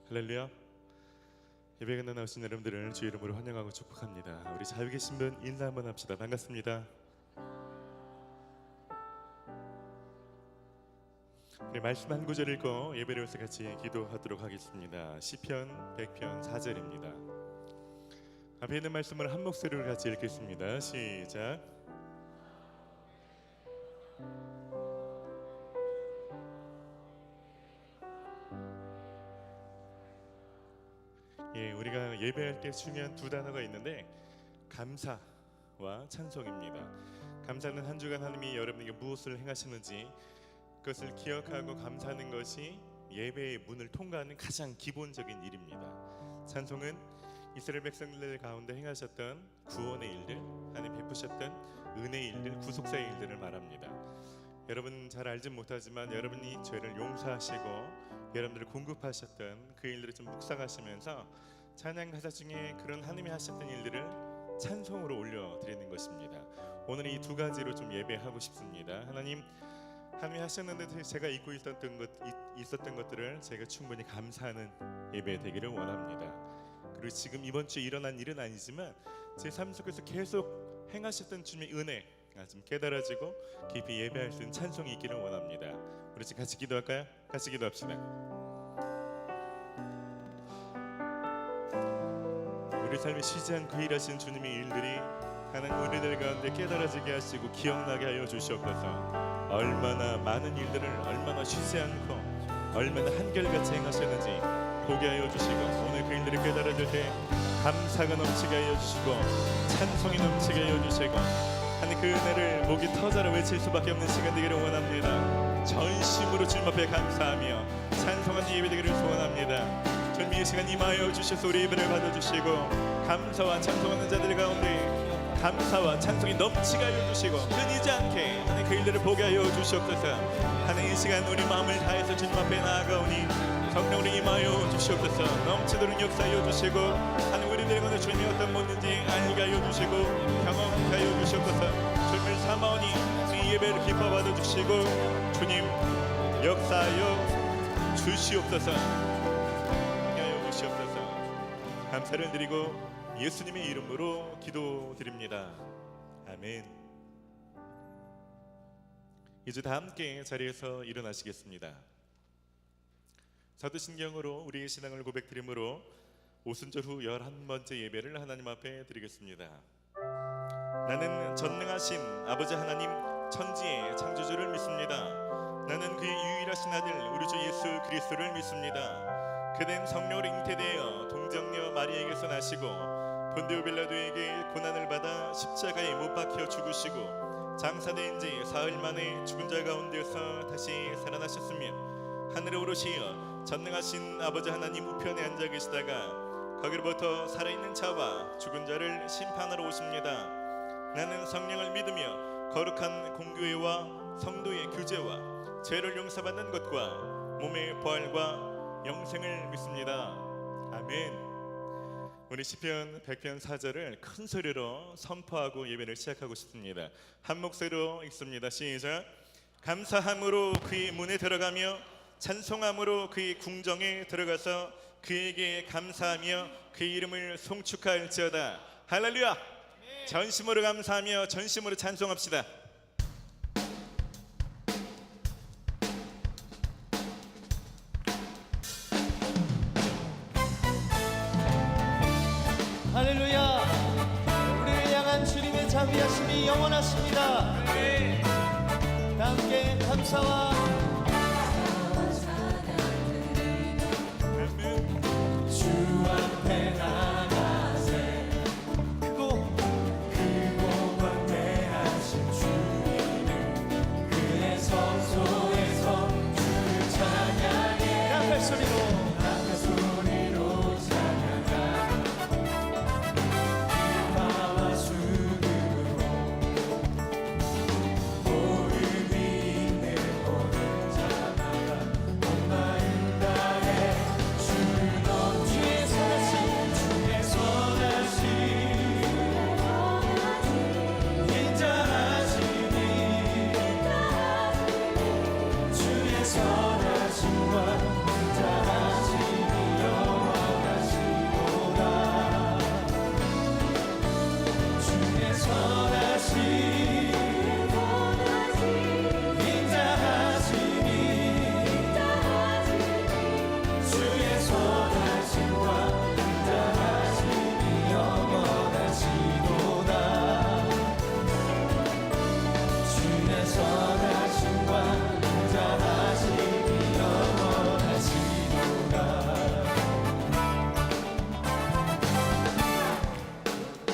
할렐루야. 예배 끝나 나오신 여러분들을 주의 이름으로 환영하고 축복합니다. 우리 자유 계신 분 인사 한번 합시다. 반갑습니다. 우리 말씀 한 구절 읽고 예배를 위해서 같이 기도하도록 하겠습니다. 시편 100편 4절입니다. 앞에 있는 말씀을 한 목소리로 같이 읽겠습니다. 시작. 우리가 예배할 때 중요한 두 단어가 있는데 감사와 찬송입니다. 감사는 한 주간 하나님이 여러분에게 무엇을 행하셨는지 그것을 기억하고 감사하는 것이 예배의 문을 통과하는 가장 기본적인 일입니다. 찬송은 이스라엘 백성들 가운데 행하셨던 구원의 일들, 하나님 베푸셨던 은혜의 일들, 구속사의 일들을 말합니다. 여러분 잘 알지 못하지만 여러분이 죄를 용서하시고 여러분들을 공급하셨던 그 일들을 좀 묵상하시면서 찬양 가사 중에 그런 하나님이 하셨던 일들을 찬송으로 올려드리는 것입니다. 오늘 이 두 가지로 좀 예배하고 싶습니다. 하나님이 하셨는데 제가 잊고 있었던 것들을 제가 충분히 감사하는 예배 되기를 원합니다. 그리고 지금 이번 주에 일어난 일은 아니지만 제 삶 속에서 계속 행하셨던 주님의 은혜 좀 깨달아지고 깊이 예배할 수 있는 찬송이 있기를 원합니다. 우리 지금 같이 기도할까요? 같이 기도합시다. 우리 삶에 쉬지 않고 일하신 주님의 일들이 하나님 우리들 가운데 깨달아지게 하시고 기억나게 하여 주시옵소서. 얼마나 많은 일들을 얼마나 쉬지 않고 얼마나 한결같이 행하셨는지 보게 하여 주시고 오늘 그 일들이 깨달아질 때 감사가 넘치게 하여 주시고 찬송이 넘치게 하여 주시고 하나님 그 은혜를 목이 터져라 외칠 수밖에 없는 시간 되기를 원합니다. 전심으로 주님 앞에 감사하며 찬송하는 예배 되기를 소원합니다. 주님 이 시간 임하여 주셔서 우리 예배를 받아주시고 감사와 찬송하는 자들 가운데 감사와 찬송이 넘치게 하여 주시고 끊이지 않게 하나님 그 일들을 보게 하여 주시옵소서. 하나님 이 시간 우리 마음을 다해서 주님 앞에 나아가오니 성령으로 임하여 주시옵소서. 넘치도록 역사하여 주시고 하나님 우리들의 가운데 주님이 어떤 분인지 알게 하여 주시고 경험하게 하여 주시옵소서. 주님을 삼아오니 이 예배를 기뻐 받아주시고 주님 역사하여 주시옵소서. 하여 주시옵소서. 감사를 드리고 예수님의 이름으로 기도드립니다. 아멘. 이제 다 함께 자리에서 일어나시겠습니다. 사도신경으로 우리의 신앙을 고백드림으로 오순절 후 11번째 예배를 하나님 앞에 드리겠습니다. 나는 전능하신 아버지 하나님 천지의 창조주를 믿습니다. 나는 그의 유일하신 아들 우리 주 예수 그리스도를 믿습니다. 그는 성령으로 잉태되어 동정녀 마리아에게서 나시고 본디오 빌라도에게 고난을 받아 십자가에 못 박혀 죽으시고 장사된 지 사흘 만에 죽은 자 가운데서 다시 살아나셨으며 하늘에 오르시어 전능하신 아버지 하나님 우편에 앉아 계시다가 거기로부터 살아있는 자와 죽은 자를 심판하러 오십니다. 나는 성령을 믿으며 거룩한 공교회와 성도의 교제와 죄를 용서받는 것과 몸의 부활과 영생을 믿습니다. 아멘. 우리 시편 100편 4절을 큰 소리로 선포하고 예배를 시작하고 싶습니다. 한 목소리로 읽습니다. 시작. 감사함으로 그의 문에 들어가며 찬송함으로 그의 궁정에 들어가서 그에게 감사하며 그의 이름을 송축할지어다. 할렐루야. 전심으로 감사하며 전심으로 찬송합시다. 할렐루야. 우리를 향한 주님의 자비하심이 영원하십니다. 다 함께 감사와 주 앞에 나가세 크고 광대하신 주님을 그의 성소에서 주를 찬양해 나팔 소리로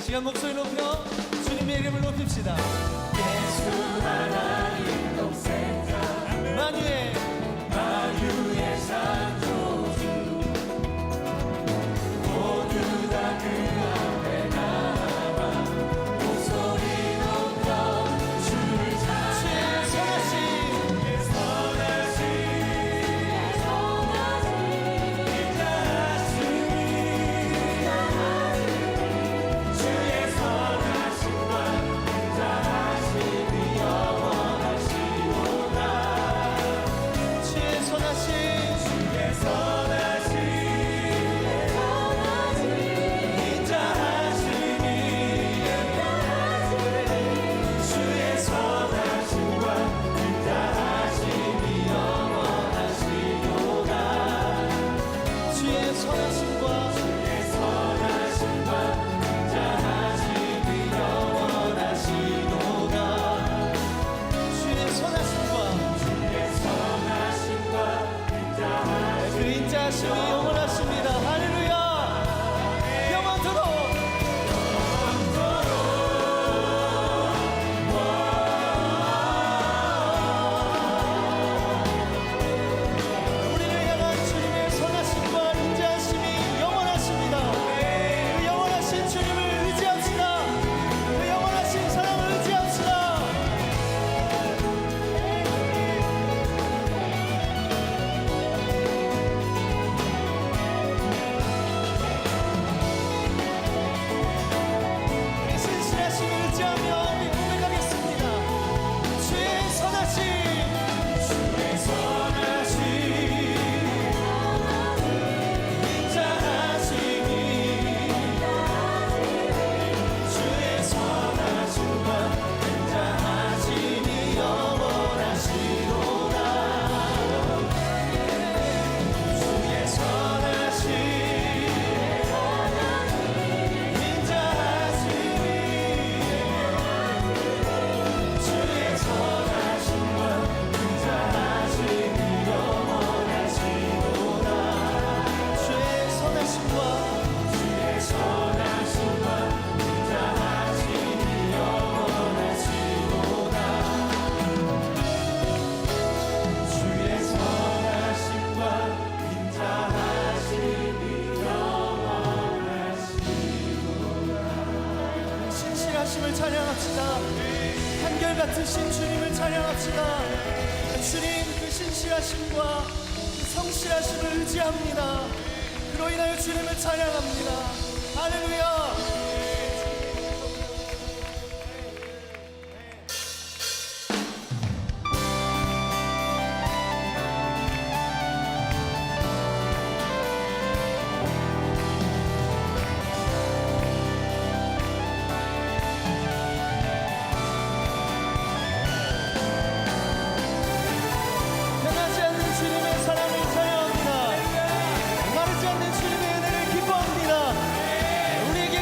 시간 목소리 높여 주님의 이름을 높입시다. 예수 하나님 독생자 만유의 창조주 모두 다 그 앞에 나와 목소리 높여 주를 찬양하시. 주의 선하신 주의 선하심과 인자하심이 영원하시도다. 주의 선하심 주의 선하심 인자하심이 주의 선하심과 인자하심이 영원하시도다. 주의 선하심과 인자하심이 영원하시도다. 주의 선하심과 그 인자하심이 영원하십니다. 할렐루야. 영원토록 우리를 향한 주님의 선하심과 인자하심이 영원하십니다. 그 영원하신 주님을 의지합시다. 그 영원하신 사랑을 의지합시다. 신실하심을 의지하며 우리 고백하겠습니다. 주의 선하심 주의 선하심 인자하심이 주의 선하심과 인자하심이 영원하시도다. 주의 선하심 인자하심이 주의 선하심과 인자하심이 영원하시도다. 주의 선하심과 인자하심이 영원하시도다. 주의 선하심과 인자하심이 영원하시도다. 신실하심을 찬양합시다. 한결같으신 주님을 찬양합시다. 주님 그 신실하심과 그 성실하심을 의지합니다. 그로 인하여 주님을 찬양합니다. 할렐루야. 변하지 않는 주님의 사랑을 찬양합니다. 마르지 않는 주님의 은혜를 기뻐합니다. 우리에게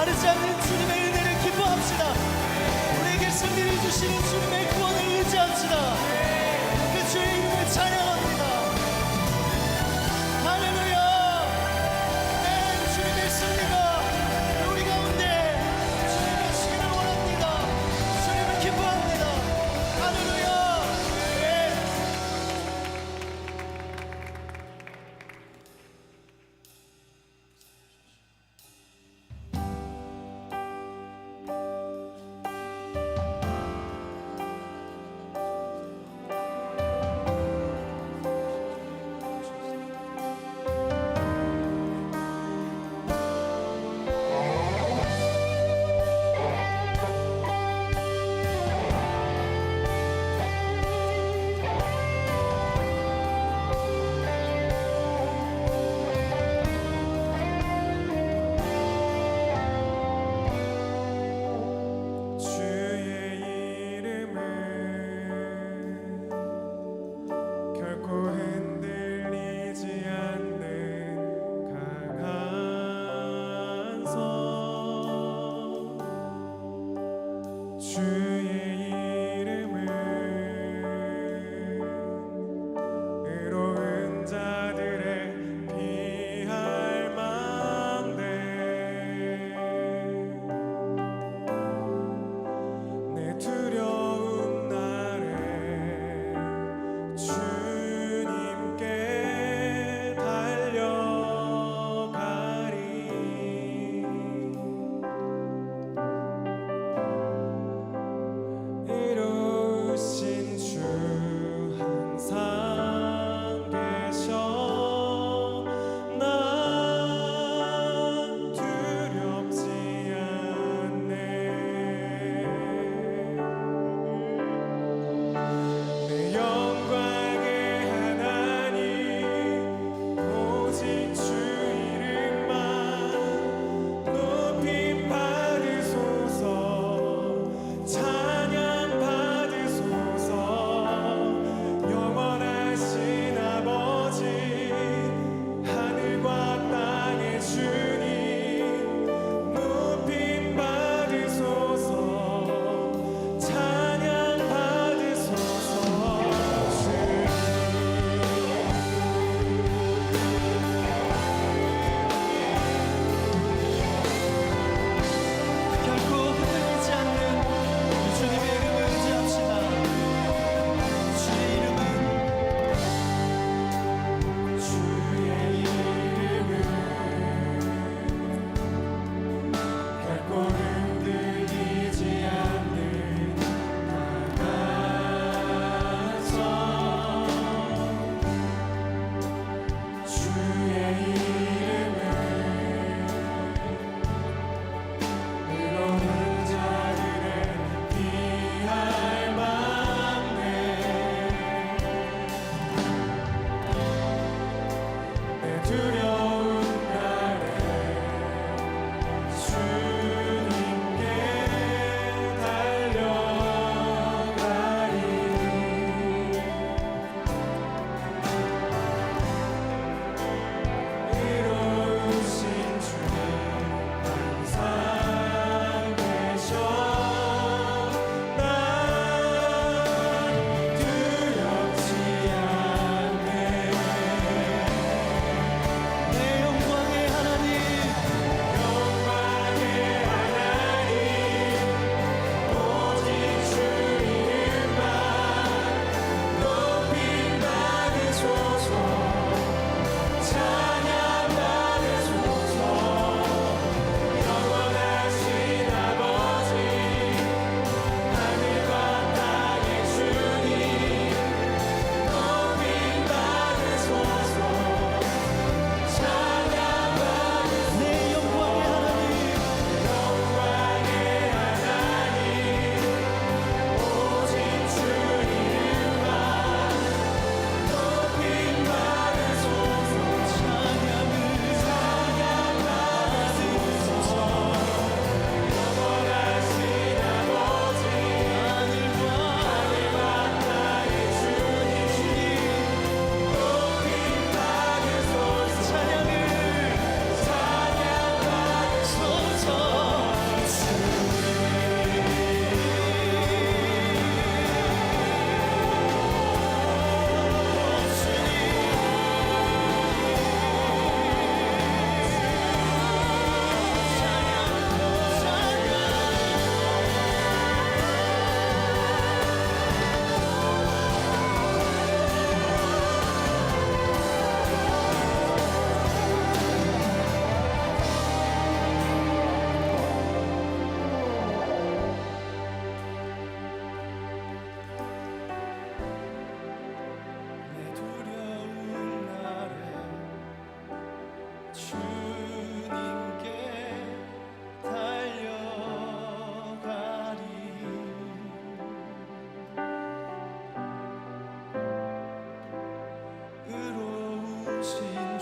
마르지 않는 주님의 은혜를 기뻐합시다. 우리에게 승리를 주시는 주님의 구원을 의지합시다. 그 주의 이름을 찬양합니다. 할렐루야. 네, 주님의 승리가 우리 가운데 주님의 시기를 원합니다. 주님을 기뻐합니다. 할렐루야. 네.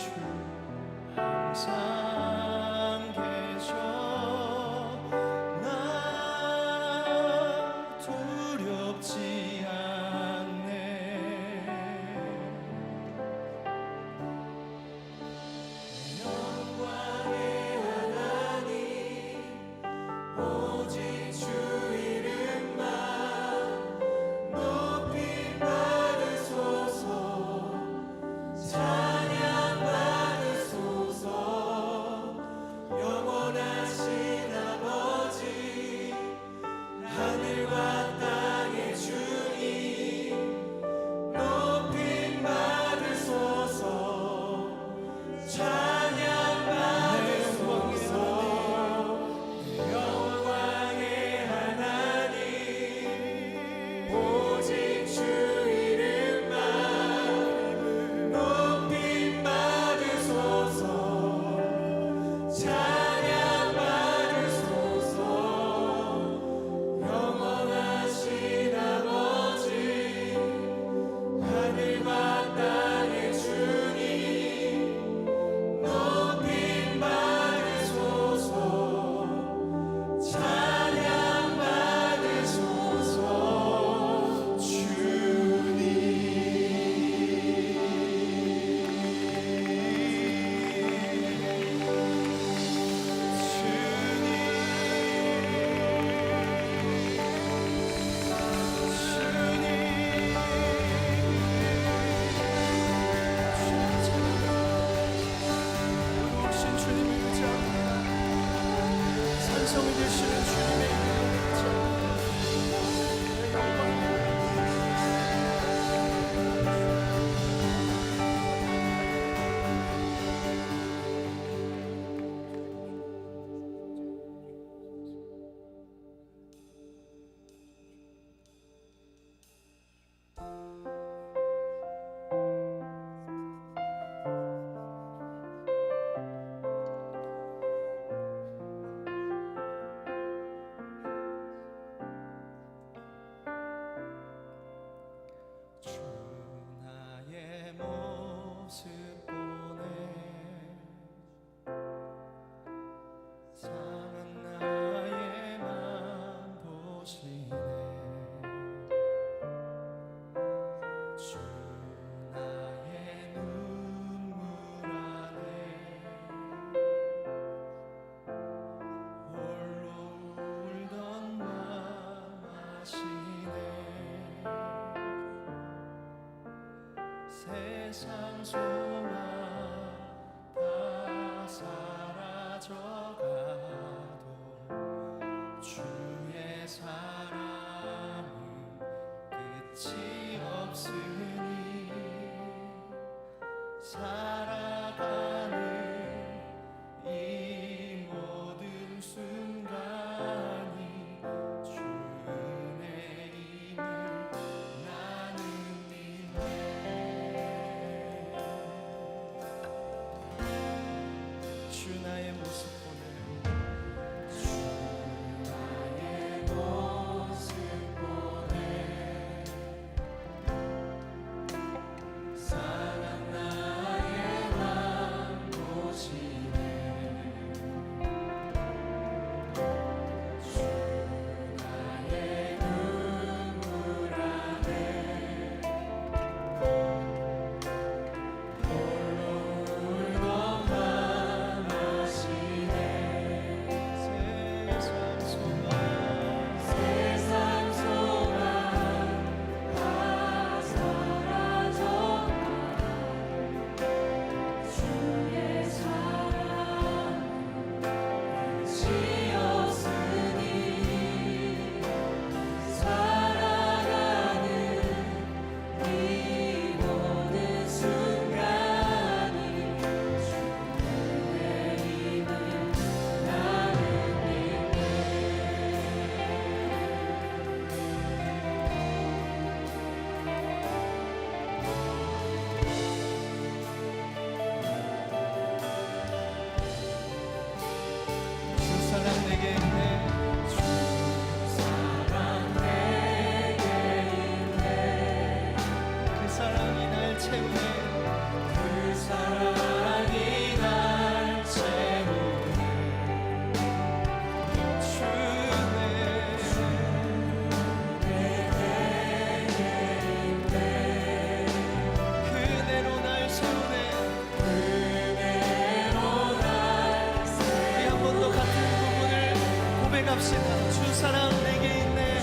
주 항상 계셔 나 두렵지 않네 영광의 하나님 오직 주 이름만 높이 받으소서 찬양 받으소서 영원하신 아버지 하늘과 땅의 주님 높이 받으소서 찬양 받으소서 영광의 하나님 오직 주 이름만 높이 받으소서 찬양 받으소서 영원하신 아버지 하늘과 땅의 주님 높이 받으소서 찬양 받으소서 주님 주님을 의지합니다. 산성이 되시는 주님의 이름을 주 나의 모습 보네 상한 나의 맘 보시네 주 나의 눈물 안에 홀로 울던 맘 아시네 세상 소망 다 사라져가도 주의 사랑은 끝이 없으니 살아가는 이 모든 순간이 주 은혜임을 나는 믿네 주 나의 모습 보네 주 나의 모습 보네 상한 나의 맘 기도합시다. 주 사랑 내게 있네.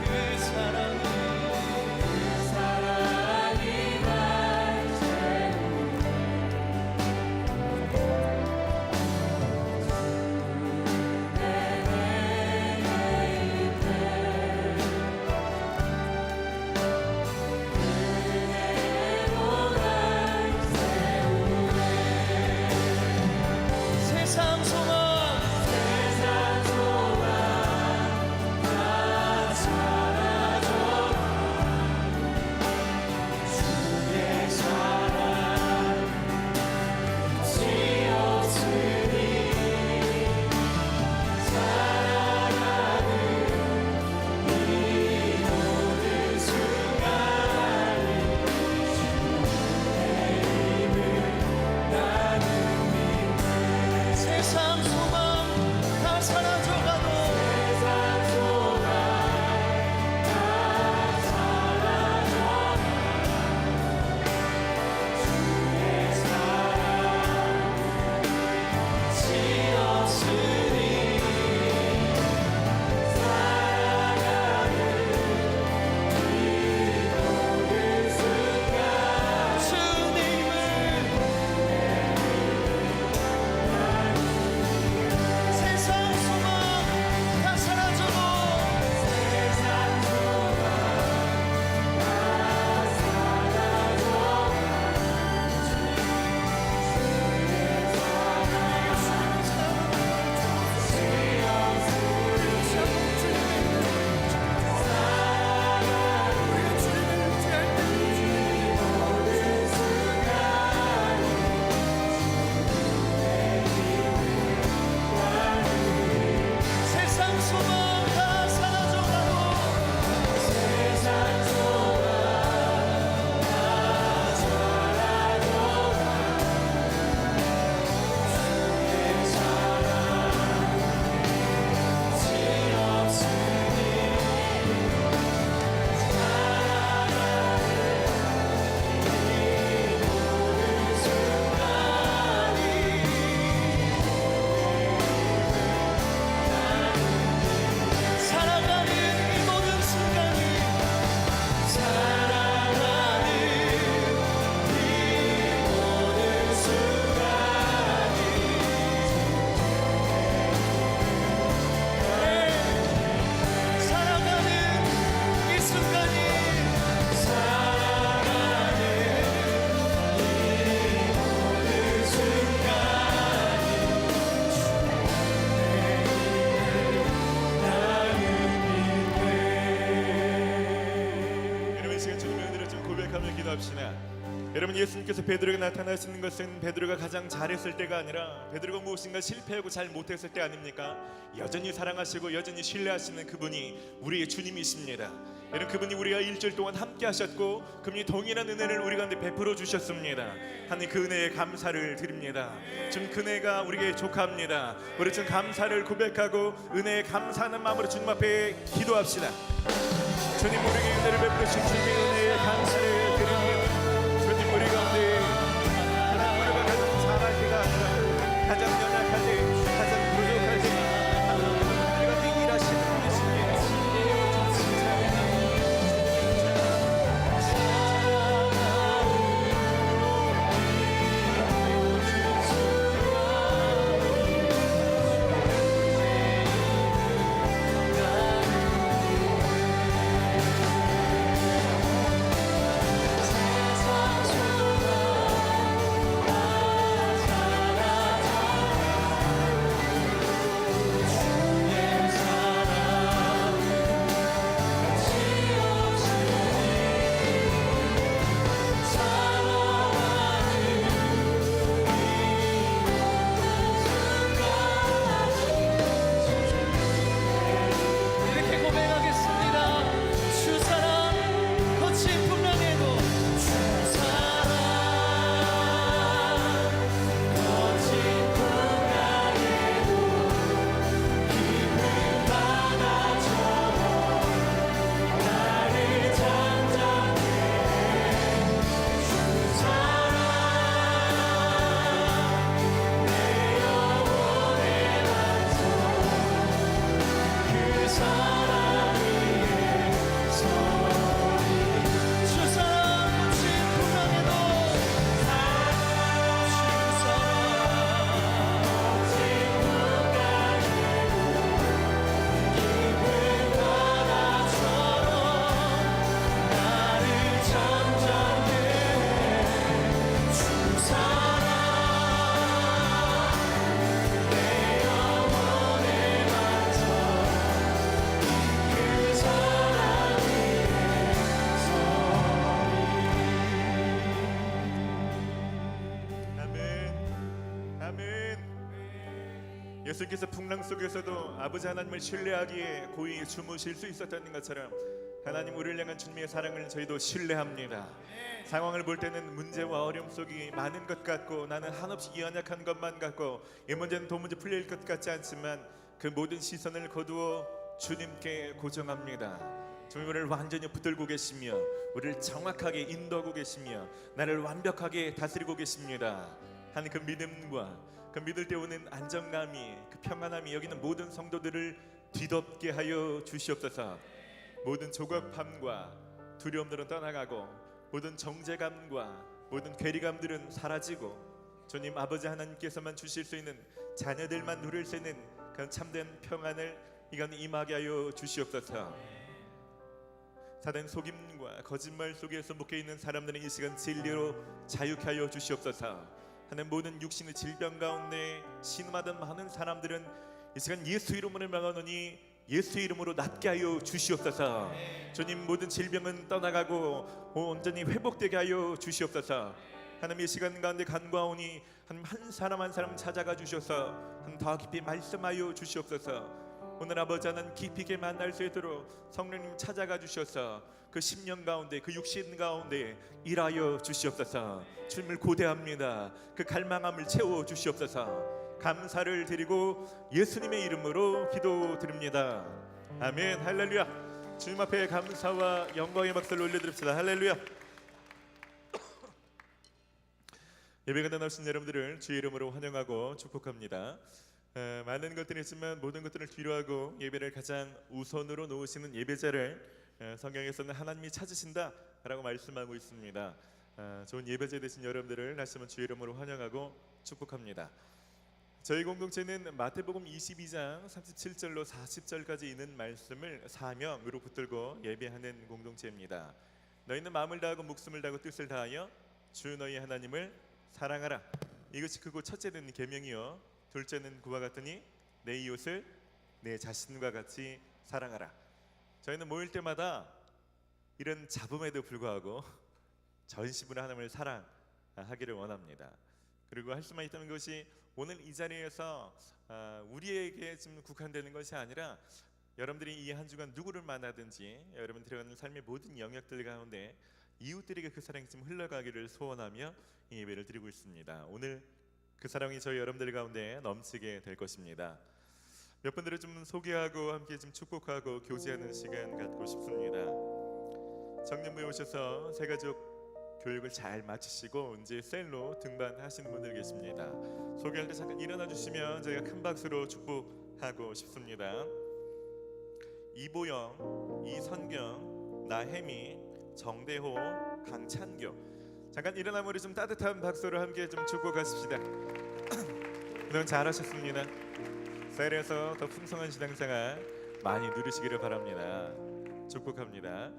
그 사랑이 세상 소망 다 사라져 주의 사랑 끝이 없으니 살아가는 이 모든 순간이 주의 힘을 나는 믿네. 세상 소망 다 사라져가도 세상 소망 다 사라져가 주의 사랑 끝이 없으니 살아가는 이 모든 순간 주님을 세상 소망 다 사라져도 세상 소망 다 사라져가 주의 세상 소망 다 사라져가도 세상 소망 다 사라져가 주의 사랑 끝이 없으니 살아가는 이 모든 순간이 살아가는 이 모든 순간이 살아가는 이 모든 순간이 살아가는 이 순간이 살아가는 이 모든 순간이 여러분 이 시간 주님의 은혜를 좀 고백하며 기도합시다. 여러분 예수님께서 베드로에게 나타나시는 것은 베드로가 가장 잘했을 때가 아니라 베드로가 무엇인가 실패하고 잘 못했을 때 아닙니까? 여전히 사랑하시고 여전히 신뢰하시는 그분이 우리의 주님이십니다. 여러분 그분이 우리가 일주일 동안 함께 하셨고 그분이 동일한 은혜를 우리 가운데 베풀어 주셨습니다. 하나님 그 은혜에 감사를 드립니다. 좀 그 은혜가 우리에게 족합니다. 우리 좀 감사를 고백하고 은혜에 감사하는 마음으로 주님 앞에 기도합시다. 주님 우리에게 은혜를 베풀으신 주님의 은혜에 감사를 드립니다. 주님 우리 가운데 하나님 우리가 가장 잘할 때가 아니라 가장 연약할 때 가장 부족할 때 우리 가운데 일하시는 분이십니다. 세상 소망 예수님께서 풍랑 속에서도 아버지 하나님을 신뢰하기에 고이 주무실 수 있었다는 것처럼 하나님 우리를 향한 주님의 사랑을 저희도 신뢰합니다. 상황을 볼 때는 문제와 어려움 속이 많은 것 같고 나는 한없이 연약한 것만 같고 이 문제는 도무지 풀릴 것 같지 않지만 그 모든 시선을 거두어 주님께 고정합니다. 주님 우리를 완전히 붙들고 계시며 우리를 정확하게 인도하고 계시며 나를 완벽하게 다스리고 계십니다 하는 그 믿음과 그 믿을 때 오는 안정감이 그 평안함이 여기 있는 모든 성도들을 뒤덮게 하여 주시옵소서. 모든 조급함과 두려움들은 떠나가고 모든 정죄감과 모든 괴리감들은 사라지고 주님 아버지 하나님께서만 주실 수 있는 자녀들만 누릴 수 있는 그 참된 평안을 이건 임하게 하여 주시옵소서. 사단 속임과 거짓말 속에서 묶여 있는 사람들은 이 시간 진리로 자유케 하여 주시옵소서. 하는 모든 육신의 질병 가운데 신음하던 많은 사람들은 이 시간 예수 이름으로 명하노니 예수 이름으로 낫게 하여 주시옵소서. 주님 모든 질병은 떠나가고 온전히 회복되게 하여 주시옵소서. 하나님 이 시간 가운데 간구하오니 한 사람 한 사람 찾아가 주셔서 더 깊이 말씀하여 주시옵소서. 오늘 아버지 하나님 깊이 있게 만날 수 있도록 성령님 찾아가 주셔서 그 10년 가운데 그 육신 가운데 일하여 주시옵소서. 주님을 고대합니다. 그 갈망함을 채워 주시옵소서. 감사를 드리고 예수님의 이름으로 기도드립니다. 아멘. 할렐루야. 주님 앞에 감사와 영광의 박수를 올려드립시다. 할렐루야. 예배가 나오신 여러분들을 주의 이름으로 환영하고 축복합니다. 많은 것들이 있지만 모든 것들을 뒤로하고 예배를 가장 우선으로 놓으시는 예배자를 성경에서는 하나님이 찾으신다라고 말씀하고 있습니다. 좋은 예배자 되신 여러분들을 다시 한번 주의 이름으로 환영하고 축복합니다. 저희 공동체는 마태복음 22장 37절로 40절까지 있는 말씀을 사명으로 붙들고 예배하는 공동체입니다. 너희는 마음을 다하고 목숨을 다하고 뜻을 다하여 주 너희 하나님을 사랑하라. 이것이 크고 첫째는 계명이요 둘째는 그와 같으니 내 이웃을 내 자신과 같이 사랑하라. 저희는 모일 때마다 이런 잡음에도 불구하고 전심으로 하나님을 사랑하기를 원합니다. 그리고 할 수만 있다는 것이 오늘 이 자리에서 우리에게 지금 국한되는 것이 아니라 여러분들이 이 한 주간 누구를 만나든지 여러분 들어가는 삶의 모든 영역들 가운데 이웃들에게 그 사랑이 좀 흘러가기를 소원하며 이 예배를 드리고 있습니다. 오늘 그 사랑이 저희 여러분들 가운데 넘치게 될 것입니다. 몇 분들을 좀 소개하고 함께 좀 축복하고 교제하는 시간 갖고 싶습니다. 청년부에 오셔서 새가족 교육을 잘 마치시고 이제 셀로 등반하시는 분들 계십니다. 소개할 때 잠깐 일어나 주시면 저희가 큰 박수로 축복하고 싶습니다. 이보영, 이선경, 나혜미, 정대호, 강찬교. 잠깐 일어나면 우리 좀 따뜻한 박수로 함께 좀 축복하십시다. 너무 잘하셨습니다. 셀에서 더 풍성한 신앙생활 많이 누리시기를 바랍니다. 축복합니다.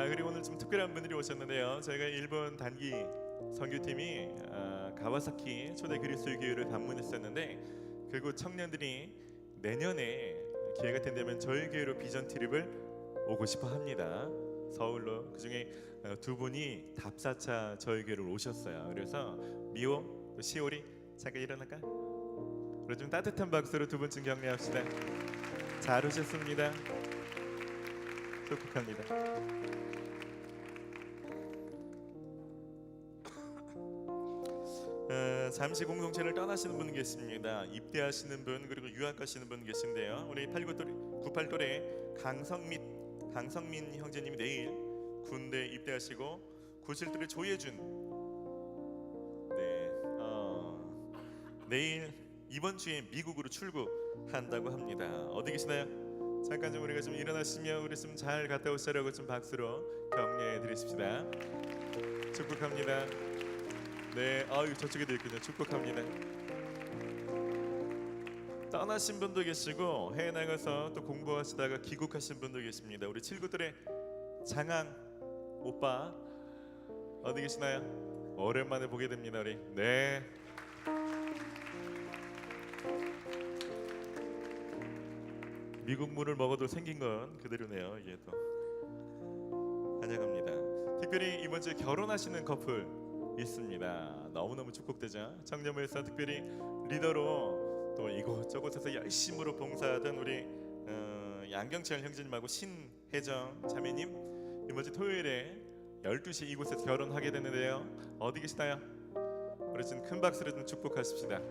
그리고 오늘 좀 특별한 분들이 오셨는데요. 저희가 일본 단기 선교팀이 가와사키 초대 그리스도 교회를 방문했었는데 그곳 청년들이 내년에 기회가 된다면 저희 교회로 비전 트립을 오고 싶어 합니다. 서울로. 그중에 두 분이 답사차 저희 교회를 오셨어요. 그래서 미호, 또 시오리 잠깐 일어날까? 우리 좀 따뜻한 박수로 두 분 좀 격려합시다. 잘 오셨습니다. 축복합니다. 잠시 공동체를 떠나시는 분 계십니다. 입대하시는 분 그리고 유학 가시는 분 계신데요. 우리 98돌의 강성민 형제님이 내일 군대 입대하시고 97돌의 조예준 내일 이번 주에 미국으로 출국한다고 합니다. 어디 계시나요? 잠깐 좀 우리가 좀 일어나시면 우리 좀 잘 갔다 오시라고 좀 박수로 격려해 드리십시다. 축복합니다. 네, 저쪽에도 있군요. 축복합니다. 떠나신 분도 계시고 해외 나가서 또 공부하시다가 귀국하신 분도 계십니다. 우리 79들의 장항 오빠 어디 계시나요? 오랜만에 보게 됩니다. 우리 네. 미국 물을 먹어도 생긴 건 그대로네요. 이게 또 환영합니다. 특별히 이번 주에 결혼하시는 커플 있습니다. 너무너무 축복되죠. 청년부에서 특별히 리더로 또 이곳저곳에서 열심으로 봉사하던 우리 양경철 형제님하고 신혜정 자매님 이번 주 토요일에 12시 이곳에서 결혼하게 됐는데요. 어디 계시나요? 우리 좀 큰 박수로 좀 축복하십시다.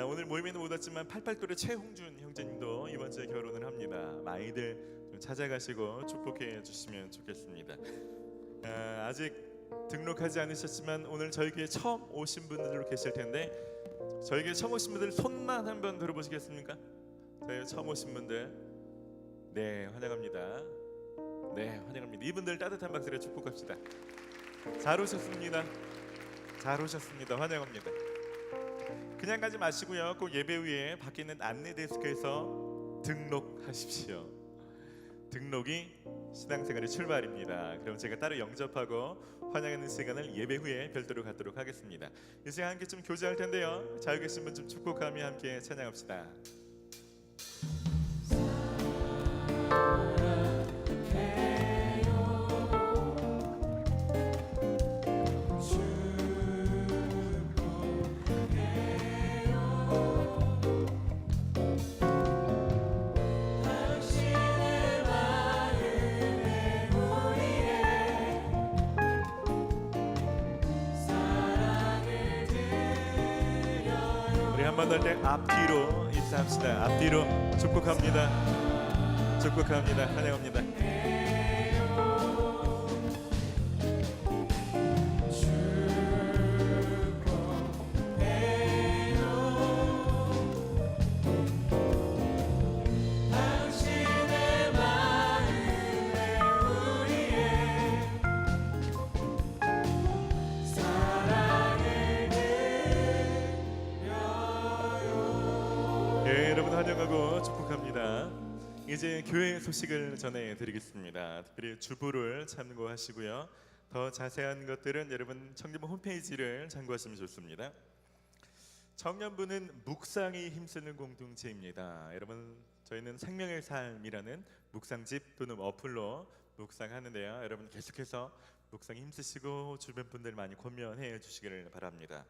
오늘 모임에는 못 왔지만 88돌의 최홍준 형제님도 이번 주에 결혼을 합니다. 많이들 좀 찾아가시고 축복해 주시면 좋겠습니다. 아직 등록하지 않으셨지만 오늘 저희 교회 처음 오신 분들도 계실 텐데 저희 교회 처음 오신 분들 손만 한번 들어보시겠습니까? 저희 처음 오신 분들 네 환영합니다. 네 환영합니다. 이분들 따뜻한 박수로 축복합시다. 잘 오셨습니다. 잘 오셨습니다. 환영합니다. 그냥 가지 마시고요. 꼭 예배 후에 밖에 있는 안내 데스크에서 등록하십시오. 등록이 신앙생활의 출발입니다. 그럼 제가 따로 영접하고 환영하는 시간을 예배 후에 별도로 갖도록 하겠습니다. 이 시간 함께 좀 교제할 텐데요. 자유 계신 분 좀 축복하며 함께 찬양합시다. 한번 할 때 앞뒤로 인사합시다. 앞뒤로 축복합니다. 축복합니다. 환영합니다. 여러분 환영하고 축복합니다. 이제 교회 소식을 전해드리겠습니다. 특별히 주보를 참고하시고요. 더 자세한 것들은 여러분 청년부 홈페이지를 참고하시면 좋습니다. 청년부는 묵상이 힘쓰는 공동체입니다. 여러분 저희는 생명의 삶이라는 묵상집 또는 어플로 묵상하는데요. 여러분 계속해서 묵상에 힘쓰시고 주변 분들 많이 권면해 주시기를 바랍니다.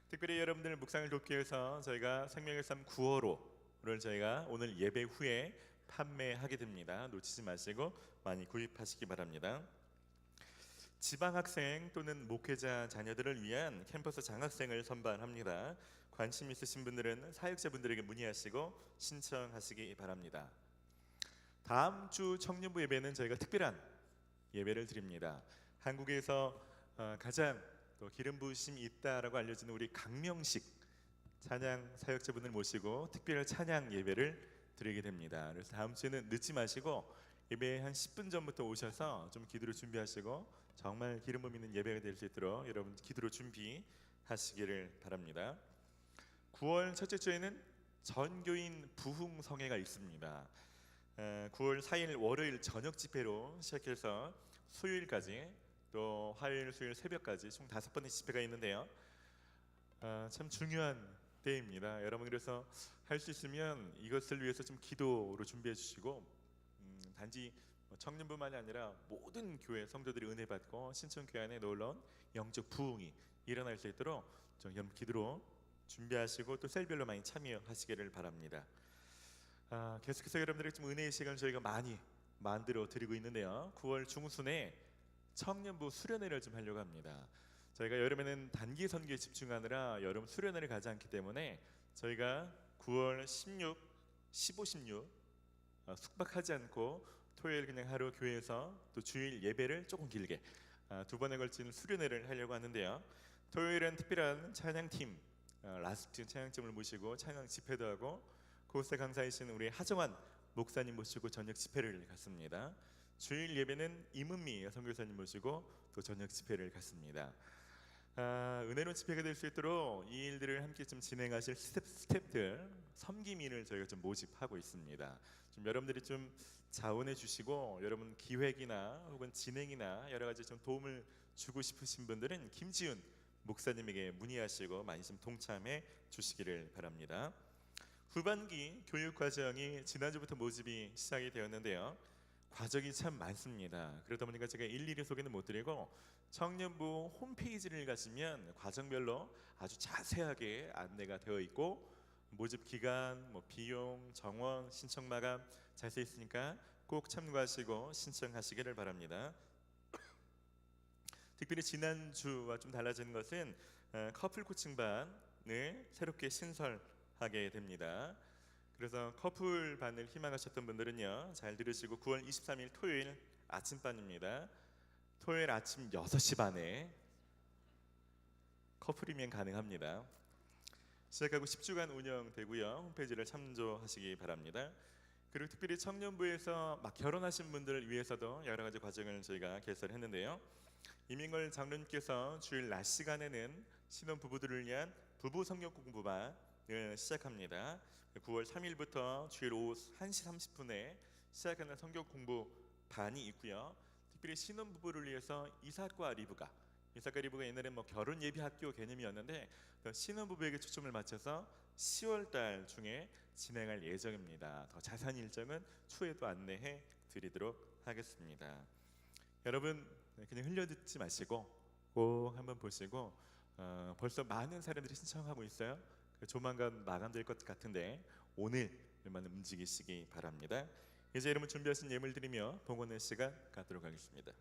특별히 여러분들 묵상을 돕기 위해서 저희가 생명의 삶 9호로를 저희가 오늘 예배 후에 판매하게 됩니다. 놓치지 마시고 많이 구입하시기 바랍니다. 지방학생 또는 목회자 자녀들을 위한 캠퍼스 장학생을 선발합니다. 관심 있으신 분들은 사역자분들에게 문의하시고 신청하시기 바랍니다. 다음 주 청년부 예배는 저희가 특별한 예배를 드립니다. 한국에서 가장 또 기름 부으심이 있다라고 알려지는 우리 강명식 찬양 사역자분을 모시고 특별 찬양 예배를 드리게 됩니다. 그래서 다음 주에는 늦지 마시고 예배 한 10분 전부터 오셔서 좀 기도로 준비하시고 정말 기름 부음 있는 예배가 될 수 있도록 여러분 기도로 준비하시기를 바랍니다. 9월 첫째 주에는 전교인 부흥성회가 있습니다. 9월 4일 월요일 저녁 집회로 시작해서 수요일까지 또 화요일, 수요일 새벽까지 총 5번의 집회가 있는데요. 참 중요한 때입니다. 여러분 그래서 할 수 있으면 이것을 위해서 좀 기도로 준비해 주시고 단지 청년부만이 아니라 모든 교회 성도들이 은혜 받고 신천교회 안에 놀러온 영적 부흥이 일어날 수 있도록 좀 여러분 기도로 준비하시고 또 셀별로 많이 참여하시기를 바랍니다. 계속해서 여러분들에게 좀 은혜의 시간을 저희가 많이 만들어 드리고 있는데요. 9월 중순에 청년부 수련회를 좀 하려고 합니다. 저희가 여름에는 단기 선교에 집중하느라 여름 수련회를 가지 않기 때문에 저희가 9월 16, 15, 16 숙박하지 않고 토요일 그냥 하루 교회에서 또 주일 예배를 조금 길게 2번에 걸친 수련회를 하려고 하는데요. 토요일은 특별한 찬양팀 라스트 찬양팀을 모시고 찬양 집회도 하고 그곳에 강사이신 우리 하정환 목사님 모시고 저녁 집회를 갔습니다. 주일 예배는 이문미 선교사님 모시고 또 저녁 집회를 갔습니다. 은혜로운 집회가 될 수 있도록 이 일들을 함께 좀 진행하실 스태프들 섬김인을 저희가 좀 모집하고 있습니다. 좀 여러분들이 좀 자원해 주시고 여러분 기획이나 혹은 진행이나 여러 가지 좀 도움을 주고 싶으신 분들은 김지훈 목사님에게 문의하시고 많이 좀 동참해 주시기를 바랍니다. 후반기 교육 과정이 지난주부터 모집이 시작이 되었는데요. 과정이 참 많습니다. 그러다 보니까 제가 일일이 소개는 못 드리고 청년부 홈페이지를 가시면 과정별로 아주 자세하게 안내가 되어 있고 모집 기간, 비용, 정원, 신청 마감 자세히 있으니까 꼭 참고하시고 신청하시기를 바랍니다. 특별히 지난주와 좀 달라진 것은 커플 코칭반을 새롭게 신설하게 됩니다. 그래서 커플반을 희망하셨던 분들은요, 잘 들으시고 9월 23일 토요일 아침반입니다. 토요일 아침 6시 반에 커플이면 가능합니다. 시작하고 10주간 운영되고요. 홈페이지를 참조하시기 바랍니다. 그리고 특별히 청년부에서 막 결혼하신 분들을 위해서도 여러 가지 과정을 저희가 개설했는데요. 이민걸 장로님께서 주일 낮 시간에는 신혼 부부들을 위한 부부 성경 공부반을 시작합니다. 9월 3일부터 주일 오후 1시 30분에 시작하는 성경 공부반이 있고요. 특별히 신혼 부부를 위해서 이삭과 리브가 옛날에 결혼 예비 학교 개념이었는데 신혼 부부에게 초점을 맞춰서 10월 달 중에 진행할 예정입니다. 더 자세한 일정은 추후에도 안내해 드리도록 하겠습니다. 여러분 그냥 흘려듣지 마시고 꼭 한번 보시고 벌써 많은 사람들이 신청하고 있어요. 조만간 마감될 것 같은데 오늘만 움직이시기 바랍니다. 이제 여러분 준비하신 예물 드리며 봉헌의 시간 갖도록 하겠습니다.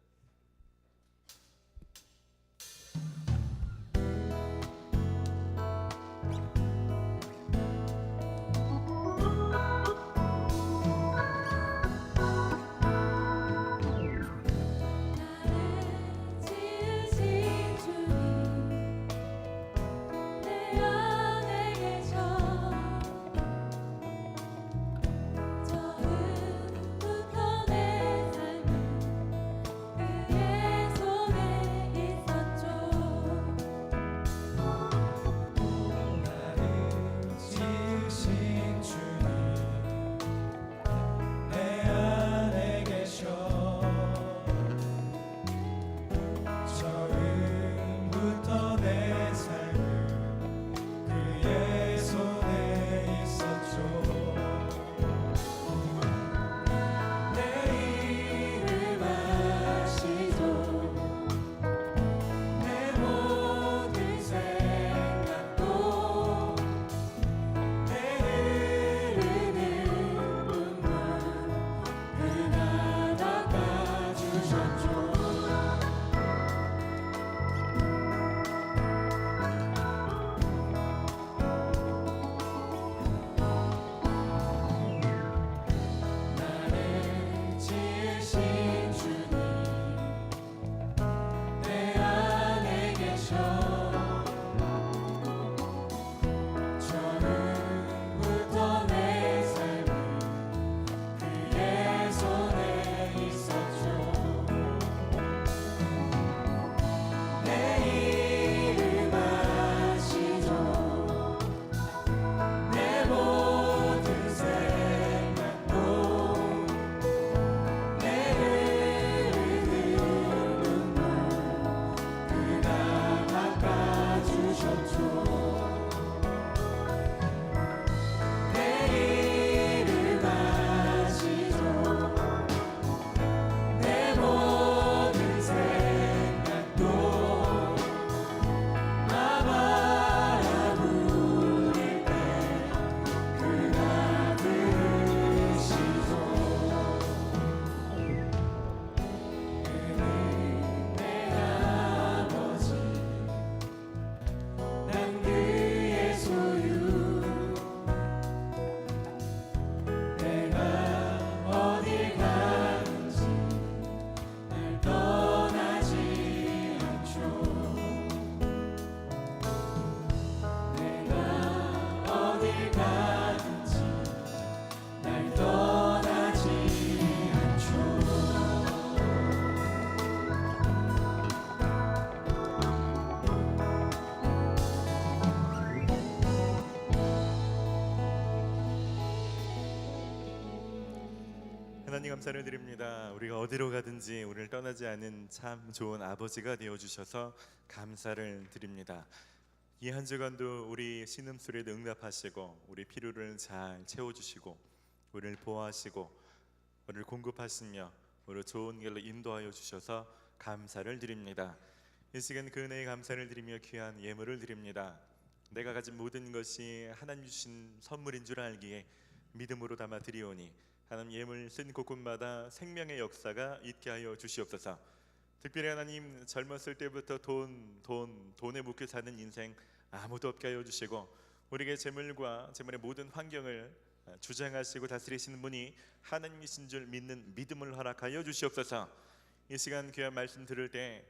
하나님 감사를 드립니다. 우리가 어디로 가든지 우리를 떠나지 않은 참 좋은 아버지가 되어주셔서 감사를 드립니다. 이 한 주간도 우리 신음소리에 응답하시고 우리 필요를 잘 채워주시고 우리를 보호하시고 우리를 공급하시며 오늘 좋은 길로 인도하여 주셔서 감사를 드립니다. 이 시간 그 은혜에 감사를 드리며 귀한 예물을 드립니다. 내가 가진 모든 것이 하나님 주신 선물인 줄 알기에 믿음으로 담아 드리오니 하나님 예물 쓴 곳곳마다 생명의 역사가 있게 하여 주시옵소서. 특별히 하나님 젊었을 때부터 돈에 묶여 사는 인생 아무도 없게 하여 주시고 우리에게 재물과 재물의 모든 환경을 주장하시고 다스리시는 분이 하나님이신 줄 믿는 믿음을 허락하여 주시옵소서. 이 시간 귀한 말씀 들을 때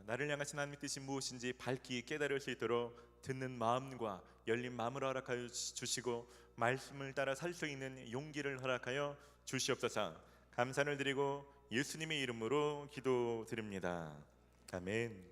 나를 향하신 하나님의 뜻이 무엇인지 밝히 깨달을 수 있도록 듣는 마음과 열린 마음을 허락하여 주시고 말씀을 따라 살 수 있는 용기를 허락하여 주시옵소서. 감사를 드리고 예수님의 이름으로 기도드립니다. 아멘.